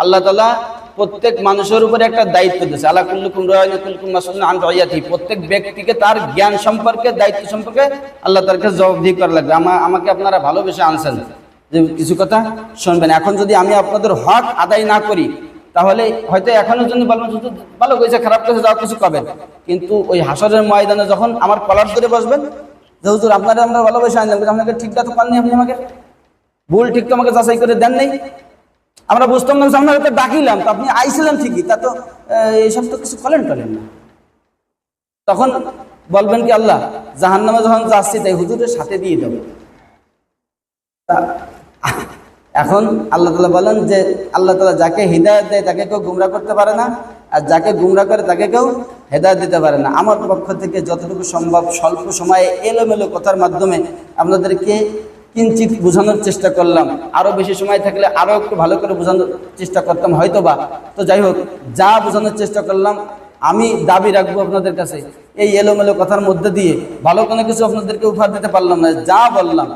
আল্লাহ তাআলা প্রত্যেক মানুষের উপরে একটা দায়িত্ব দিয়েছে, আলা কুল্লুকুম রা'ইন ওয়া কুল্লুকুম মাসউলুন আন রা'ইয়াতিহি। প্রত্যেক ব্যক্তিকে তার জ্ঞান সম্পর্কে, দায়িত্ব সম্পর্কে আল্লাহ তার কাছে জবাবদিহি করা লাগবে। আমাকে আপনারা ভালোবেসে আনছেন যে কিছু কথা শুনবেন। এখন যদি আমি আপনাদের হক আদায় না করি, তাহলে হয়তো এখনের জন্য বলবেন হুজুর ভালো করেছে খারাপ করেছে যাও কিছু করবেন, কিন্তু ওই হাসরের ময়দানে যখন আমার কলার ধরে বসবেন যে হুজুর আপনারা আমরা ভালোবেসে আনলাম, কিন্তু আপনাকে ঠিকটা তো পাননি, আপনি আমাকে ভুল ঠিক তো আমাকে যাচাই করে দেন নেই, আমরা বুঝতাম না আপনাকে তো ডাকিলাম, তো আপনি আইছিলেন ঠিকই, তা তো এইসব তো কিছু করেন না। তখন বলবেন কি আল্লাহ জাহান্নামে যখন যাচ্ছি তাই হুজুরের সাথে দিয়ে দেব। এখন আল্লাহ তাআলা বলেন যে আল্লাহ তাআলা যাকে হিদায়াত দেয় তাকে কেউ গুমরাহ করতে পারে না, আর যাকে গুমরাহ করে তাকে কেউ হেদায়েত দিতে পারে না। আমার পক্ষ থেকে যতটুকু সম্ভব স্বল্প সময়ে এলোমেলো কথার মাধ্যমে আপনাদেরকে কিঞ্চিত বোঝানোর চেষ্টা করলাম। আরও বেশি সময় থাকলে আরও একটু ভালো করে বোঝানোর চেষ্টা করতাম হয়তোবা। তো যাই হোক, যা বোঝানোর চেষ্টা করলাম, আমি দাবি রাখবো আপনাদের কাছে এই এলোমেলো কথার মধ্যে দিয়ে ভালো কোনো কিছু আপনাদেরকে উপহার দিতে পারলাম না। যা বললাম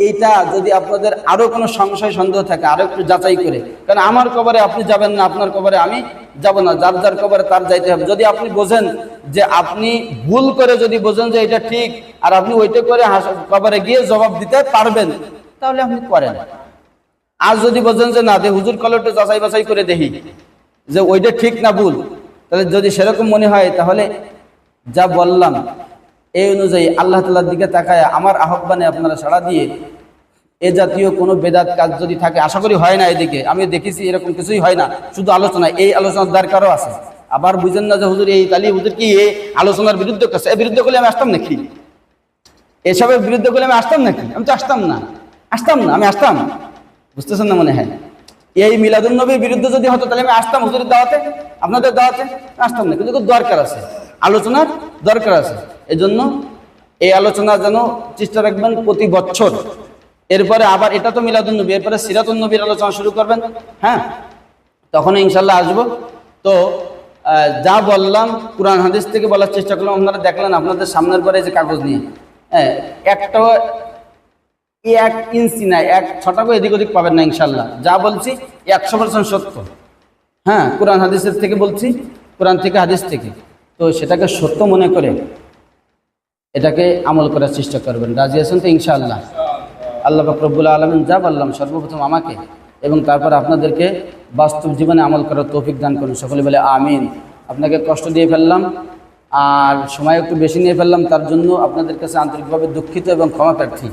এইটা যদি আপনাদের আরও কোনো সংশয় সন্দেহ থাকে আরও একটু যাচাই করে, কারণ আমার কবরে আপনি যাবেন না, আপনার কবরে আমি যাব না, যার যার কবরে তার যাইতে হবে। যদি আপনি বোঝেন যে আপনি ভুল করে যদি বোঝেন যে এটা ঠিক আর আপনি ওইটা করে কবরে গিয়ে জবাব দিতে পারবেন তাহলে আপনি করেন। আর যদি বোঝেন যে না, হুজুর কলটা যাচাই বাছাই করে দেখি যে ওইটা ঠিক না ভুল, তাহলে যদি সেরকম মনে হয় তাহলে যা বললাম এই অনুযায়ী আল্লাহ তাআলার দিকে তাকায় আমার আহ্বানে আপনারা সাড়া দিয়ে এ জাতীয় কোনো বেদাত কাজ যদি থাকে, আশা করি হয় না, এদিকে আমি দেখেছি এরকম কিছুই হয় না, শুধু আলোচনা, এই আলোচনার দরকারও আছে। আবার বুঝেন না যে হুজুর এই তালি হুজুর কি এই আলোচনার বিরুদ্ধে করছে, এর বিরুদ্ধে করলে আমি আসতাম নাকি, এসবের বিরুদ্ধে করলে আমি আসতাম নাকি, আমি তো আসতাম না, আমি আসতাম, বুঝতেছেন না মনে হয়। এই মিলাদুন নবীর বিরুদ্ধে যদি হতো তাহলে আমি আসতাম হুজুরের দাওয়াতে, আপনাদের দাওয়াতে আসতাম না, কিন্তু দরকার আছে, আলোচনার দরকার আছে। এজন্য এই আলোচনা যেন চেষ্টা রাখবেন প্রতি বছর। এরপরে আবার এটা তো মিলাদুন নবী, এরপরে সিরাতুন নবীর আলোচনা শুরু করবেন, হ্যাঁ, তখন ইনশাল্লাহ আসবো। তো যা বললাম কুরআন হাদিস থেকে বলার চেষ্টা করলাম, আপনারা দেখলেন আপনাদের সামনের পরে যে কাগজ নিয়ে, হ্যাঁ, একটা 1 ইঞ্চি না 1 ছটাকও এদিক ওদিক পাবেন না ইনশাল্লাহ। যা বলছি 100% সত্য, হ্যাঁ, কুরআন হাদিসের থেকে বলছি, কুরআন থেকে হাদিস থেকে, তো সেটাকে সত্য মনে করে এটাকে আমল করার চেষ্টা করবেন। রাজি আছেন তো ইনশাআল্লাহ? আল্লাহ পাক রব্বুল আলামিন যা বললাম সর্বপ্রথম আমাকে এবং তারপর আপনাদেরকে বাস্তব জীবনে আমল করার তৌফিক দান করুন। সকলে বলে আমিন। আপনাকে কষ্ট দিয়ে ফেললাম আর সময় একটু বেশি নিয়ে ফেললাম, তার জন্য আপনাদের কাছে আন্তরিকভাবে দুঃখিত এবং ক্ষমা প্রার্থী।